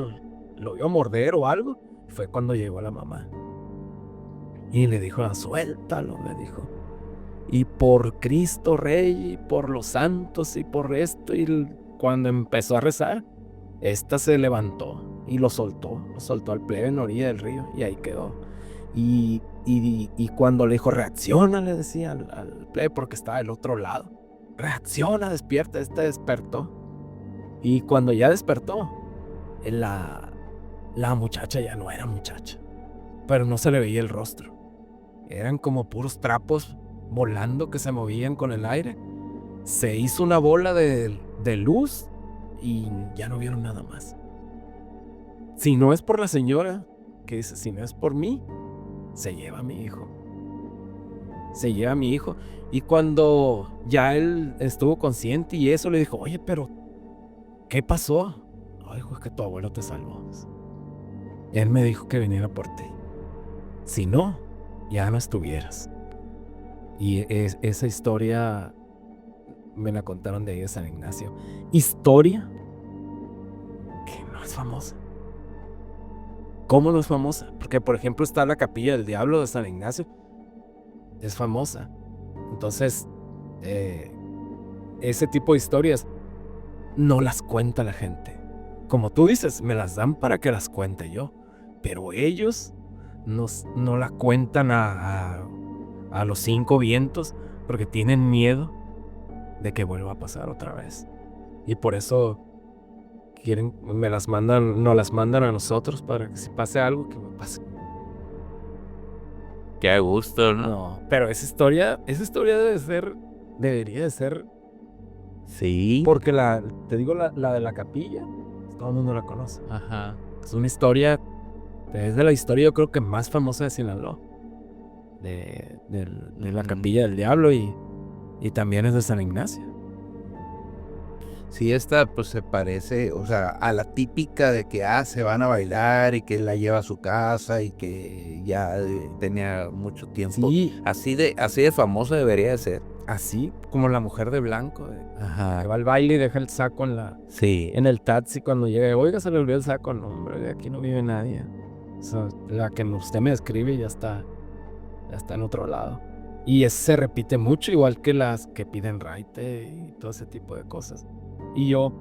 lo iba a morder o algo. Fue cuando llegó la mamá y le dijo, suéltalo, le dijo. Y por Cristo Rey, y por los santos, y por esto, y cuando empezó a rezar, esta se levantó y lo soltó al plebe en la orilla del río, y ahí quedó. Y cuando le dijo, reacciona, le decía al plebe, porque estaba del otro lado, reacciona, despierta, despertó. Y cuando ya despertó, la muchacha ya no era muchacha, pero no se le veía el rostro. Eran como puros trapos volando que se movían con el aire. Se hizo una bola de luz y ya no vieron nada más. Si no es por la señora que dice, si no es por mí, se lleva a mi hijo. Se lleva a mi hijo. Y cuando ya él estuvo consciente y eso, le dijo, oye, pero ¿qué pasó? Ay, hijo, es que tu abuelo te salvó. Él me dijo que viniera por ti. Si no, ya no estuvieras. Y esa historia me la contaron de ahí de San Ignacio. Historia que no es famosa. ¿Cómo no es famosa? Porque, por ejemplo, está la Capilla del Diablo de San Ignacio. Es famosa. Entonces, ese tipo de historias no las cuenta la gente. Como tú dices, me las dan para que las cuente yo. Pero ellos no la cuentan a los 5 vientos porque tienen miedo de que vuelva a pasar otra vez. Y por eso nos las mandan a nosotros para que si pase algo, que me pase. Qué a gusto, ¿no? No, pero esa historia debería de ser, Sí. porque te digo, la de la capilla, todo el mundo la conoce. Ajá. Es una historia, es de la historia yo creo que más famosa de Sinaloa. De la capilla del diablo y también es de San Ignacio. Sí, esta pues se parece, o sea, a la típica de que se van a bailar y que la lleva a su casa y que ya tenía mucho tiempo. Sí, Así de famoso debería de ser. así como la mujer de blanco, que Ajá. va al baile y deja el saco Sí. en el taxi cuando llega. Oiga, se le olvidó el saco. No, hombre, de aquí no vive nadie. O sea, la que usted me describe ya está en otro lado. Y se repite mucho, igual que las que piden raite y todo ese tipo de cosas. Y yo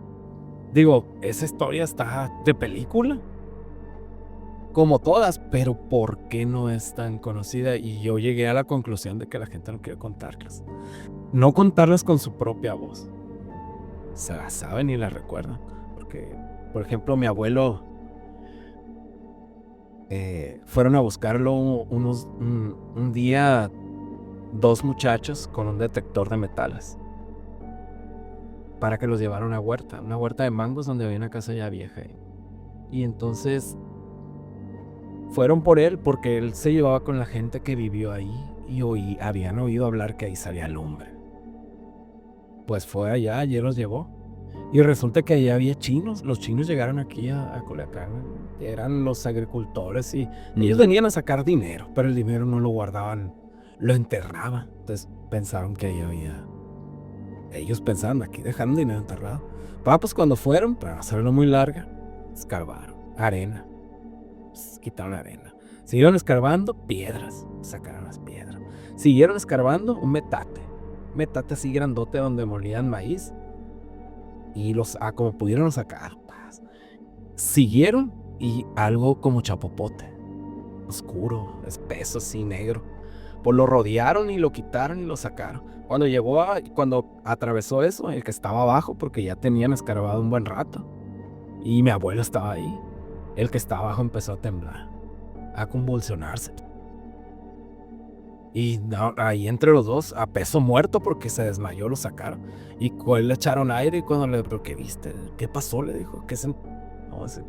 digo, esa historia está de película, como todas, pero ¿por qué no es tan conocida? Y yo llegué a la conclusión de que la gente no quiere contarlas. No contarlas con su propia voz. Se las saben y las recuerdan. Porque, por ejemplo, mi abuelo, fueron a buscarlo un día 2 muchachos con un detector de metales para que los llevaran a una huerta de mangos donde había una casa ya vieja. Y entonces fueron por él porque él se llevaba con la gente que vivió ahí y habían oído hablar que ahí salía lumbre. Pues fue allá, ayer los llevó. Y resulta que allá había chinos. Los chinos llegaron aquí a Culiacán. Eran los agricultores y ellos venían a sacar dinero, pero el dinero no lo guardaban, lo enterraban. Entonces pensaron que ahí había... Ellos pensaban, aquí dejaron dinero enterrado. Pues cuando fueron, para hacerlo muy larga, escarbaron arena. Quitaron arena. Siguieron escarbando piedras. Sacaron las piedras. Siguieron escarbando un metate. Metate así grandote donde molían maíz. Y como pudieron sacar. Siguieron y algo como chapopote. Oscuro, espeso, así negro. Pues lo rodearon y lo quitaron y lo sacaron. Cuando atravesó eso, el que estaba abajo, porque ya tenían escarbado un buen rato. Y mi abuelo estaba ahí. El que estaba abajo empezó a temblar, a convulsionarse. Y ahí entre los dos, a peso muerto porque se desmayó, lo sacaron. Y le echaron aire y ¿pero qué viste? ¿Qué pasó? Le dijo.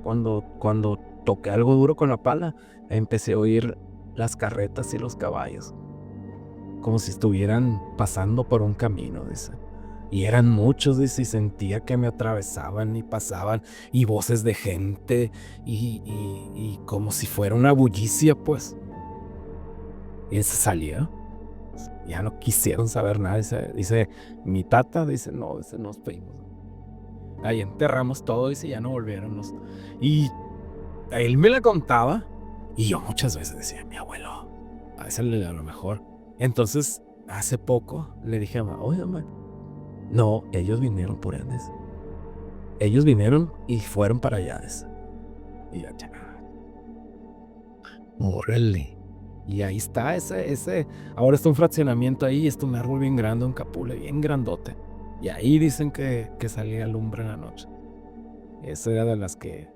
Cuando toqué algo duro con la pala, empecé a oír las carretas y los caballos. Como si estuvieran pasando por un camino, dice. Y eran muchos, dice, y sentía que me atravesaban y pasaban, y voces de gente, y como si fuera una bullicia, pues. Y se salió. Ya no quisieron saber nada. Dice mi tata, dice, no, nos fuimos. Ahí enterramos todo, dice, ya no volvieron. Y él me la contaba, y yo muchas veces decía, mi abuelo, a veces a lo mejor. Entonces, hace poco, le dije a mamá, oye, mamá, no, ellos vinieron por Andes. Ellos vinieron y fueron para allá. Y ya. Órale. Y ahí está ahora está un fraccionamiento ahí, está un árbol bien grande, un capule bien grandote. Y ahí dicen que salía lumbre en la noche. Esa era de las que...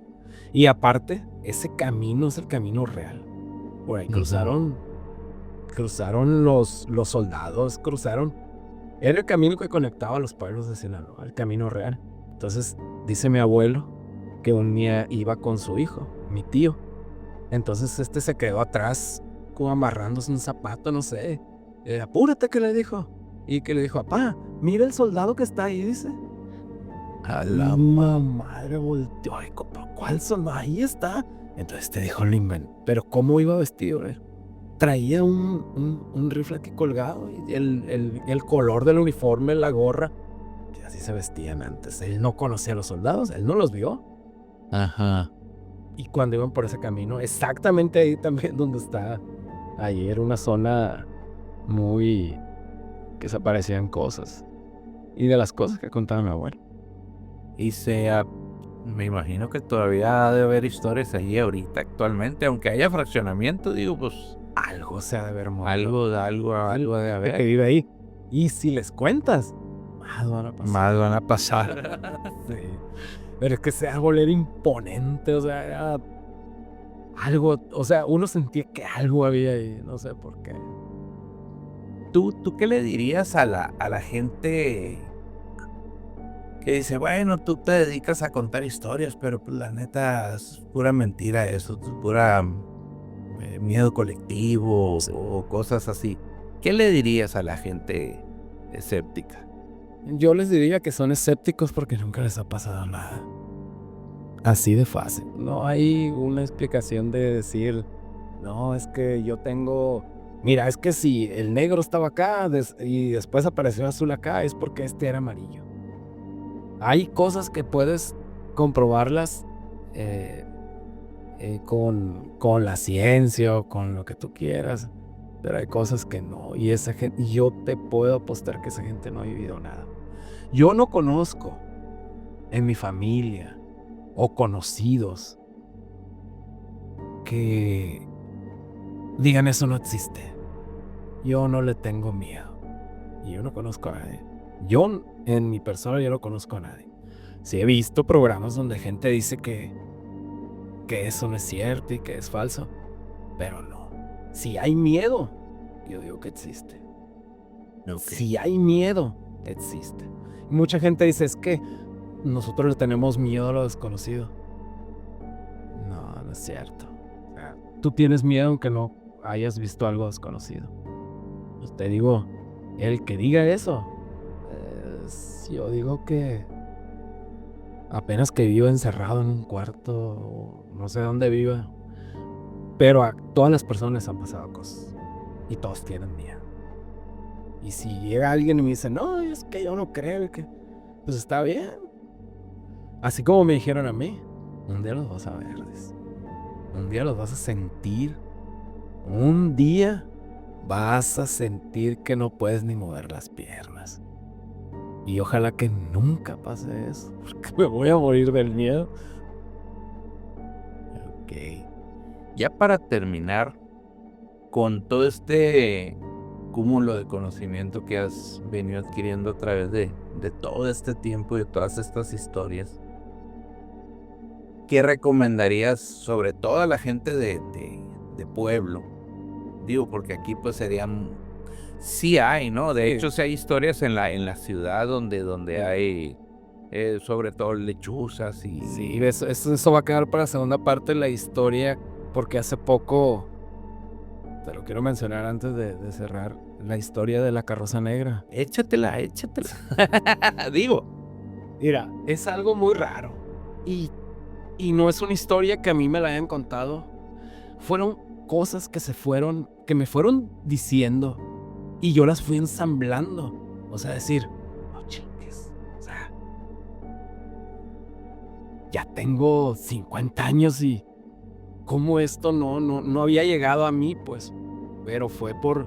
Y aparte, ese camino es el camino real. Por ahí cruzaron los soldados, era el camino que conectaba a los pueblos de Sinaloa, el camino real. Entonces, dice mi abuelo que un día iba con su hijo, mi tío. Entonces se quedó atrás, como amarrándose un zapato, no sé. Apúrate, que le dijo. Y que le dijo, papá, mira el soldado que está ahí, dice. A la madre volteó. Ay, ¿cuál soldado? Ahí está. Entonces te dijo, lo inventó. Pero ¿cómo iba vestido? Traía un rifle aquí colgado y el color del uniforme, la gorra. Y así se vestían antes. Él no conocía a los soldados, él no los vio. Ajá. Y cuando iban por ese camino, exactamente ahí también donde está ayer, una zona que se aparecían cosas. Y de las cosas que contaba mi abuelo. Y me imagino que todavía ha de haber historias ahí ahorita actualmente, aunque haya fraccionamiento, digo, pues Algo se ha de ver muerto. algo de Que haber. vive ahí. Y si les cuentas, más van a pasar. Más van a pasar. Sí. Pero es que ese árbol era imponente, o sea, era algo, o sea, uno sentía que algo había ahí, no sé por qué. ¿Tú qué le dirías a la gente que dice, bueno, tú te dedicas a contar historias, pero pues la neta es pura mentira eso, es pura miedo colectivo o cosas así? ¿Qué le dirías a la gente escéptica? Yo les diría que son escépticos porque nunca les ha pasado nada. Así de fácil. No hay una explicación de decir, no, es que yo tengo... Mira, es que si el negro estaba acá y después apareció azul acá, es porque este era amarillo. Hay cosas que puedes comprobarlas con la ciencia o con lo que tú quieras, pero hay cosas que no. Y esa gente, yo te puedo apostar que esa gente no ha vivido nada. Yo no conozco en mi familia o conocidos que digan eso no existe. Yo no le tengo miedo. Y yo no conozco a nadie. Yo, en mi persona, yo no conozco a nadie. Sí he visto programas donde gente dice que eso no es cierto y que es falso. Pero no. Si hay miedo, yo digo que existe. Okay. Si hay miedo, existe. Y mucha gente dice, es que nosotros le tenemos miedo a lo desconocido. No, no es cierto. O sea, tú tienes miedo aunque no hayas visto algo desconocido. Pues te digo, el que diga eso, yo digo que apenas que viva encerrado en un cuarto, o no sé dónde viva, pero a todas las personas han pasado cosas y todos tienen miedo. Y si llega alguien y me dice, no, es que yo no creo que, pues está bien. Así como me dijeron a mí, un día los vas a ver, un día los vas a sentir, un día vas a sentir que no puedes ni mover las piernas. Y ojalá que nunca pase eso, porque me voy a morir del miedo. Ok. Ya para terminar, con todo este cúmulo de conocimiento que has venido adquiriendo a través de todo este tiempo y de todas estas historias, ¿qué recomendarías sobre todo a la gente de pueblo? Digo, porque aquí pues serían... Sí hay, ¿no? De hecho, sí hay historias en la ciudad donde hay sobre todo lechuzas y... Sí, eso va a quedar para la segunda parte de la historia, porque hace poco, te lo quiero mencionar antes de cerrar, la historia de la carroza negra. Échatela. Digo. Mira, es algo muy raro y no es una historia que a mí me la hayan contado. Fueron cosas que me fueron diciendo y yo las fui ensamblando. O sea, decir, no chingues, o sea, ya tengo 50 años y cómo esto no había llegado a mí, pues. Pero fue por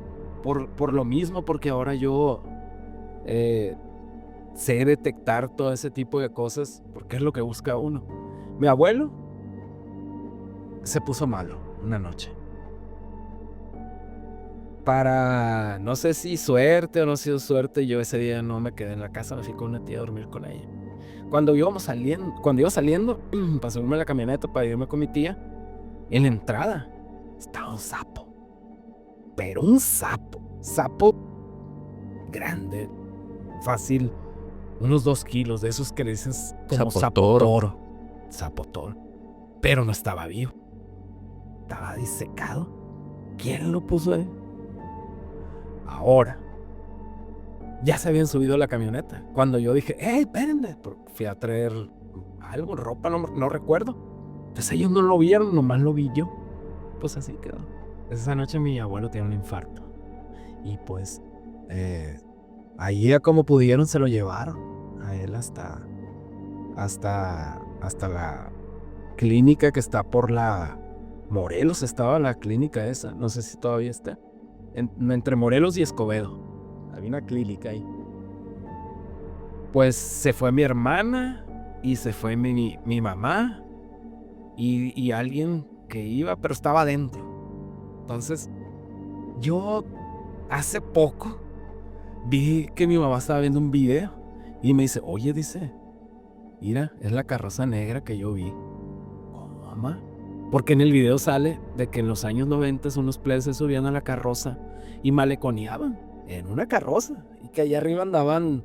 lo mismo, porque ahora yo sé detectar todo ese tipo de cosas, porque es lo que busca uno. Mi abuelo se puso malo una noche. Para, no sé si suerte o no ha sido suerte, yo ese día no me quedé en la casa, me fui con una tía a dormir con ella. Cuando iba saliendo, para subirme a la camioneta para irme con mi tía, en la entrada estaba un sapo. Pero un sapo grande, fácil, unos 2 kilos, de esos que le dices como sapo toro. Pero no estaba vivo, estaba disecado. ¿Quién lo puso ahí? Ahora, ya se habían subido a la camioneta. Cuando yo dije, ¡hey, espérenme! Fui a traer algo, ropa, no recuerdo. Entonces ellos no lo vieron, nomás lo vi yo. Pues así quedó. Esa noche mi abuelo tiene un infarto. Y pues, ahí a como pudieron se lo llevaron a él hasta la clínica que está por la Morelos. Estaba la clínica esa, no sé si todavía está. Entre Morelos y Escobedo. Había una clínica ahí. Pues se fue mi hermana y se fue mi mamá y alguien que iba, pero estaba adentro. Entonces, yo hace poco vi que mi mamá estaba viendo un video y me dice, oye, dice, mira, es la carroza negra que yo vi. ¿Cómo, mamá? Porque en el video sale de que en los años 90 unos plebes se subían a la carroza y maleconeaban en una carroza y que allá arriba andaban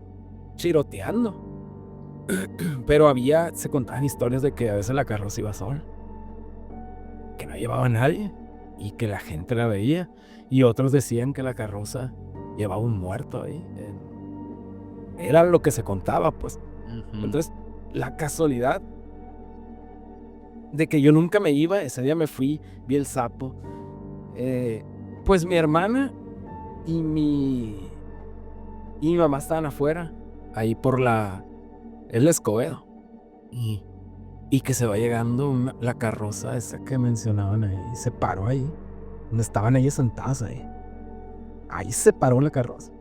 chiroteando. Pero se contaban historias de que a veces la carroza iba sola, que no llevaba a nadie y que la gente la veía, y otros decían que la carroza llevaba un muerto ahí. Era lo que se contaba, pues. Entonces, la casualidad de que yo nunca me iba, ese día me fui, vi el sapo. Pues mi hermana y mi mamá estaban afuera, ahí por el Escobedo. Y que se va llegando la carroza esa que mencionaban ahí, se paró ahí, donde estaban ellas sentadas ahí. Ahí se paró la carroza.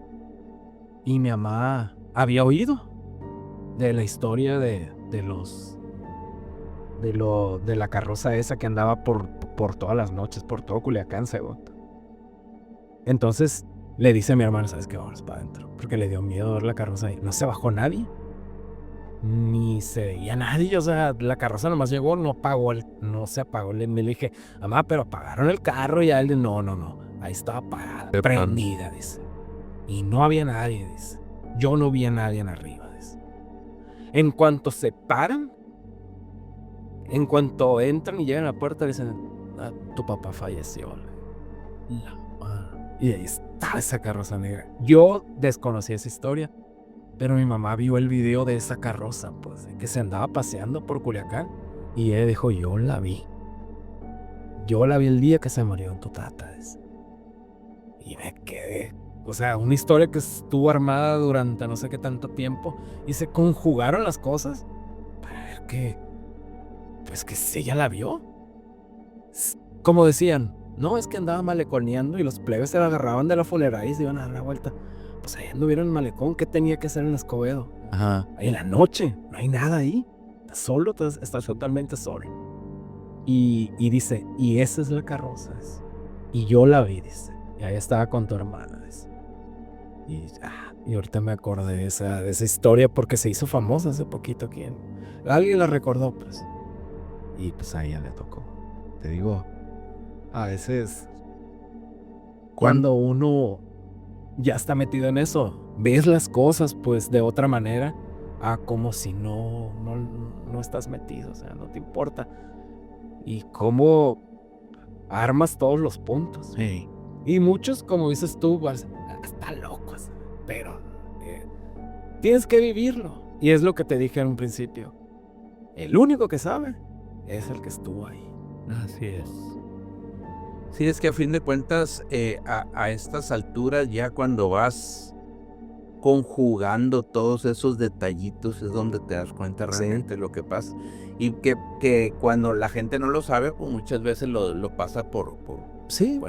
Y mi mamá había oído de la historia de la carroza esa que andaba por todas las noches, por todo Culiacán, Cebot. Entonces le dice a mi hermano, ¿sabes qué? Vamos para adentro. Porque le dio miedo ver la carroza ahí. No se bajó nadie, ni se veía nadie. O sea, la carroza nomás llegó, no se apagó. Le dije, mamá, pero apagaron el carro. Y a él, no. Ahí estaba apagada, prendida, dice. Y no había nadie, dice. Yo no vi a nadie arriba, dice. En cuanto se paran, en cuanto entran y llegan a la puerta, dicen, tu papá falleció. Y ahí está esa carroza negra. Yo desconocí esa historia, pero mi mamá vio el video de esa carroza, pues, que se andaba paseando por Culiacán. Y ella dijo, yo la vi. Yo la vi el día que se murió tu tata. Dice. Y me quedé. O sea, una historia que estuvo armada durante no sé qué tanto tiempo. Y se conjugaron las cosas para ver que, pues que sí, ella la vio. Como decían, no, es que andaba maleconeando y los plebes se la agarraban de la funeraria y se iban a dar la vuelta. Pues ahí anduvieron en el malecón, ¿qué tenía que hacer en Escobedo? Ajá. Ahí en la noche, no hay nada ahí. Estás solo, estás totalmente solo. Y dice, y esa es la carroza. Dice. Y yo la vi, dice. Y ahí estaba con tu hermana, dice. Y ahorita me acordé de esa historia porque se hizo famosa hace poquito aquí. Alguien la recordó, pues. Y pues a ella le tocó. Te digo, a veces cuando uno ya está metido en eso, ves las cosas pues de otra manera a como si no estás metido, o sea, no te importa. Y cómo armas todos los puntos. Sí. Y muchos, como dices tú, están locos, pero tienes que vivirlo. Y es lo que te dije en un principio. El único que sabe es el que estuvo ahí. Así es. Sí, es que a fin de cuentas, a estas alturas, ya cuando vas conjugando todos esos detallitos, es donde te das cuenta realmente lo que pasa. Y que cuando la gente no lo sabe, pues muchas veces lo pasa por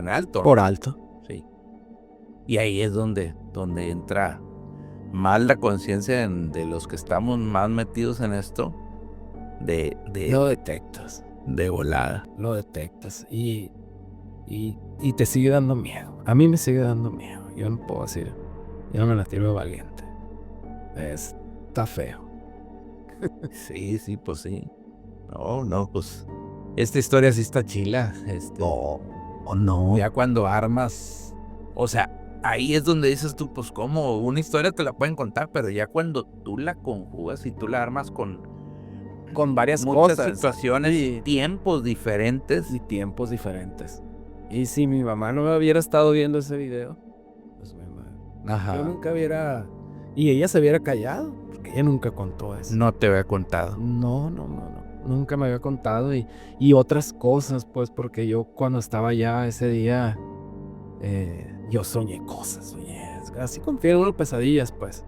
alto. Por alto. Sí. Y ahí es donde entra más la conciencia de los que estamos más metidos en esto. Lo detectas. De volada. Lo detectas. Y te sigue dando miedo. A mí me sigue dando miedo. Yo no puedo decir. Yo no me la tiro de valiente. Está feo. Sí, pues sí. No, pues. Esta historia sí está chila. No. Ya cuando armas. O sea, ahí es donde dices tú, pues cómo. Una historia te la pueden contar, pero ya cuando tú la conjugas y tú la armas con varias muchas cosas, situaciones y tiempos diferentes. Y si mi mamá no me hubiera estado viendo ese video, pues Ajá. yo nunca hubiera. Y ella se hubiera callado, porque ella nunca contó eso. No te había contado. No. Nunca me había contado. Y otras cosas, pues, porque yo cuando estaba allá ese día, yo soñé cosas, así como tienen unas pesadillas, pues.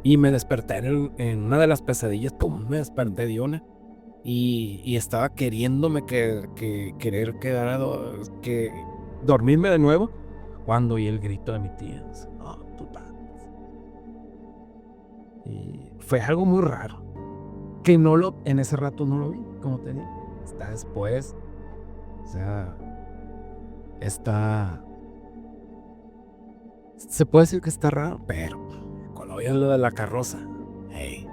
Y me desperté en una de las pesadillas, pum, me desperté de una. Y estaba queriéndome querer quedar que dormirme de nuevo cuando oí el grito de mi tía. No, tu padre. Y fue algo muy raro. que en ese rato no lo vi, como te digo. Está después. O sea, se puede decir que está raro, pero cuando vi lo de la carroza, hey,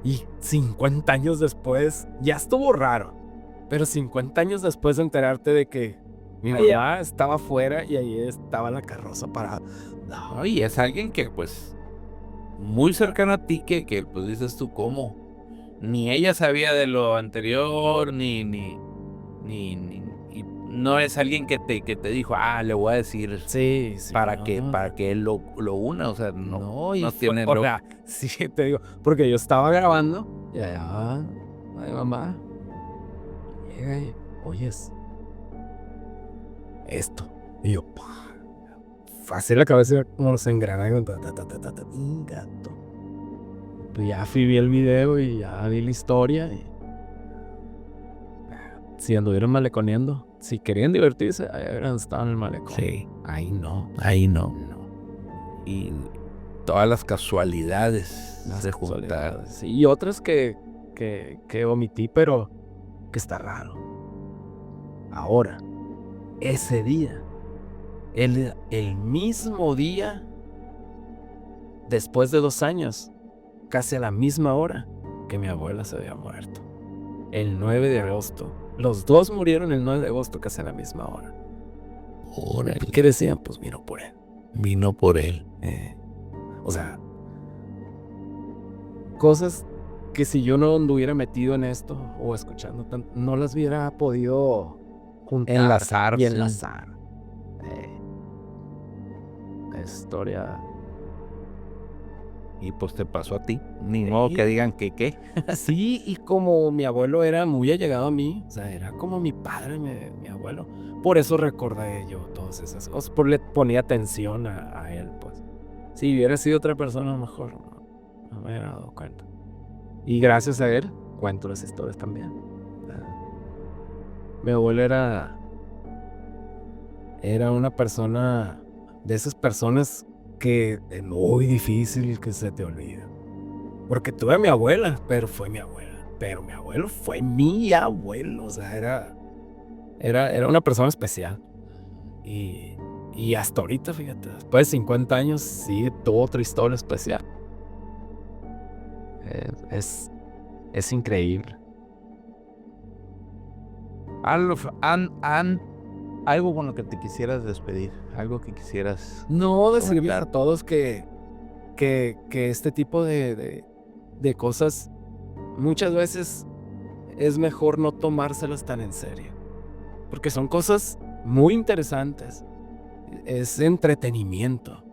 y 50 años después, ya estuvo raro, pero 50 años después de enterarte de que mi mamá estaba afuera y ahí estaba la carroza parada. No, y es alguien que, pues, muy cercano a ti, que pues dices tú, ¿cómo? Ni ella sabía de lo anterior, ni y no es alguien que te dijo, le voy a decir Sí, para no, que él lo una, o sea, no y tiene o sea, sí, te digo, porque yo estaba grabando y allá, ay, mamá, llega y, oyes, esto, y yo, así la cabeza como los engranajes, gato. Pues ya vi el video y ya vi la historia y si anduvieron maleconeando, si querían divertirse, ahí hubieran estado en el malecón. Sí, Ahí no. y todas las casualidades Las se juntaron. casualidades. Y otras que omití, pero que está raro. Ahora, ese día, el mismo día, después de 2 años, casi a la misma hora que mi abuela se había muerto. El 9 de agosto. Los dos murieron el 9 de agosto, casi a la misma hora. Órale. ¿Qué decían? Pues vino por él. Vino por él. O sea, cosas que si yo no anduviera metido en esto o escuchando tanto, no las hubiera podido juntar Enlazar, y sí. enlazar. La historia. Y pues te pasó a ti. Ni modo que digan que qué. Sí, y como mi abuelo era muy allegado a mí, o sea, era como mi padre, mi abuelo. Por eso recordé yo todas esas cosas, le ponía atención a él, pues. Si hubiera sido otra persona, a lo mejor no me hubiera dado cuenta. Y gracias a él, cuento las historias también. Mi abuelo era una persona, de esas personas que es muy difícil que se te olvide. Porque tuve a mi abuela, pero fue mi abuela. Pero mi abuelo fue mi abuelo, o sea, era una persona especial. Y hasta ahorita, fíjate, después de 50 años, sigue toda otra historia especial. Es increíble. Algo con lo que te quisieras despedir, algo que quisieras. No, decirle a todos que este tipo de cosas muchas veces es mejor no tomárselas tan en serio. Porque son cosas muy interesantes. Es entretenimiento.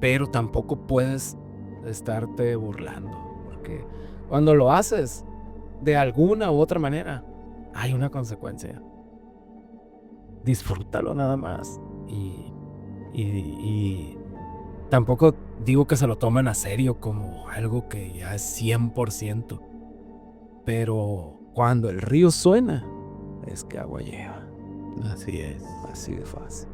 Pero tampoco puedes estarte burlando. Porque cuando lo haces de alguna u otra manera, hay una consecuencia. Disfrútalo nada más. Y tampoco digo que se lo tomen a serio como algo que ya es 100%. Pero cuando el río suena, es que agua lleva. Así es. Así de fácil.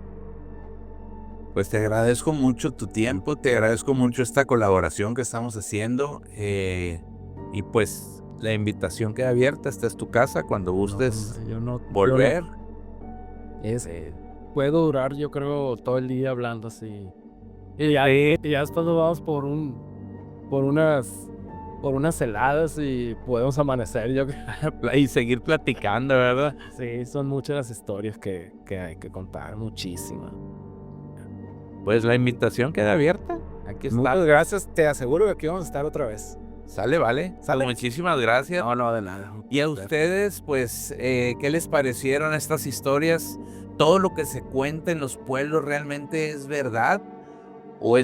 Pues te agradezco mucho tu tiempo, te agradezco mucho esta colaboración que estamos haciendo. Y pues la invitación queda abierta, esta es tu casa, cuando gustes volver. Puedo durar, yo creo, todo el día hablando así. Y ya después nos vamos por unas heladas y podemos amanecer, Y seguir platicando, ¿verdad? Sí, son muchas las historias que hay que contar, muchísimas. Pues la invitación queda abierta. Aquí está. Muchas gracias, te aseguro que aquí vamos a estar otra vez. Sale, vale. Muchísimas gracias. No, de nada. Y a ustedes, pues, ¿qué les parecieron estas historias? ¿Todo lo que se cuenta en los pueblos realmente es verdad? ¿O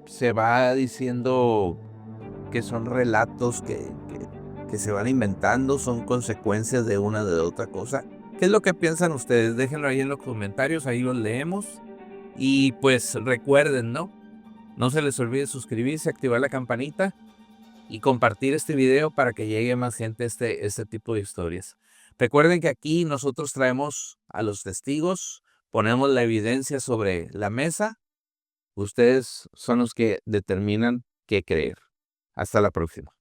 se va diciendo que son relatos que se van inventando, son consecuencias de una de otra cosa? ¿Qué es lo que piensan ustedes? Déjenlo ahí en los comentarios, ahí los leemos. Y pues recuerden, ¿no? No se les olvide suscribirse, activar la campanita y compartir este video para que llegue más gente este tipo de historias. Recuerden que aquí nosotros traemos a los testigos, ponemos la evidencia sobre la mesa. Ustedes son los que determinan que creer. Hasta la próxima.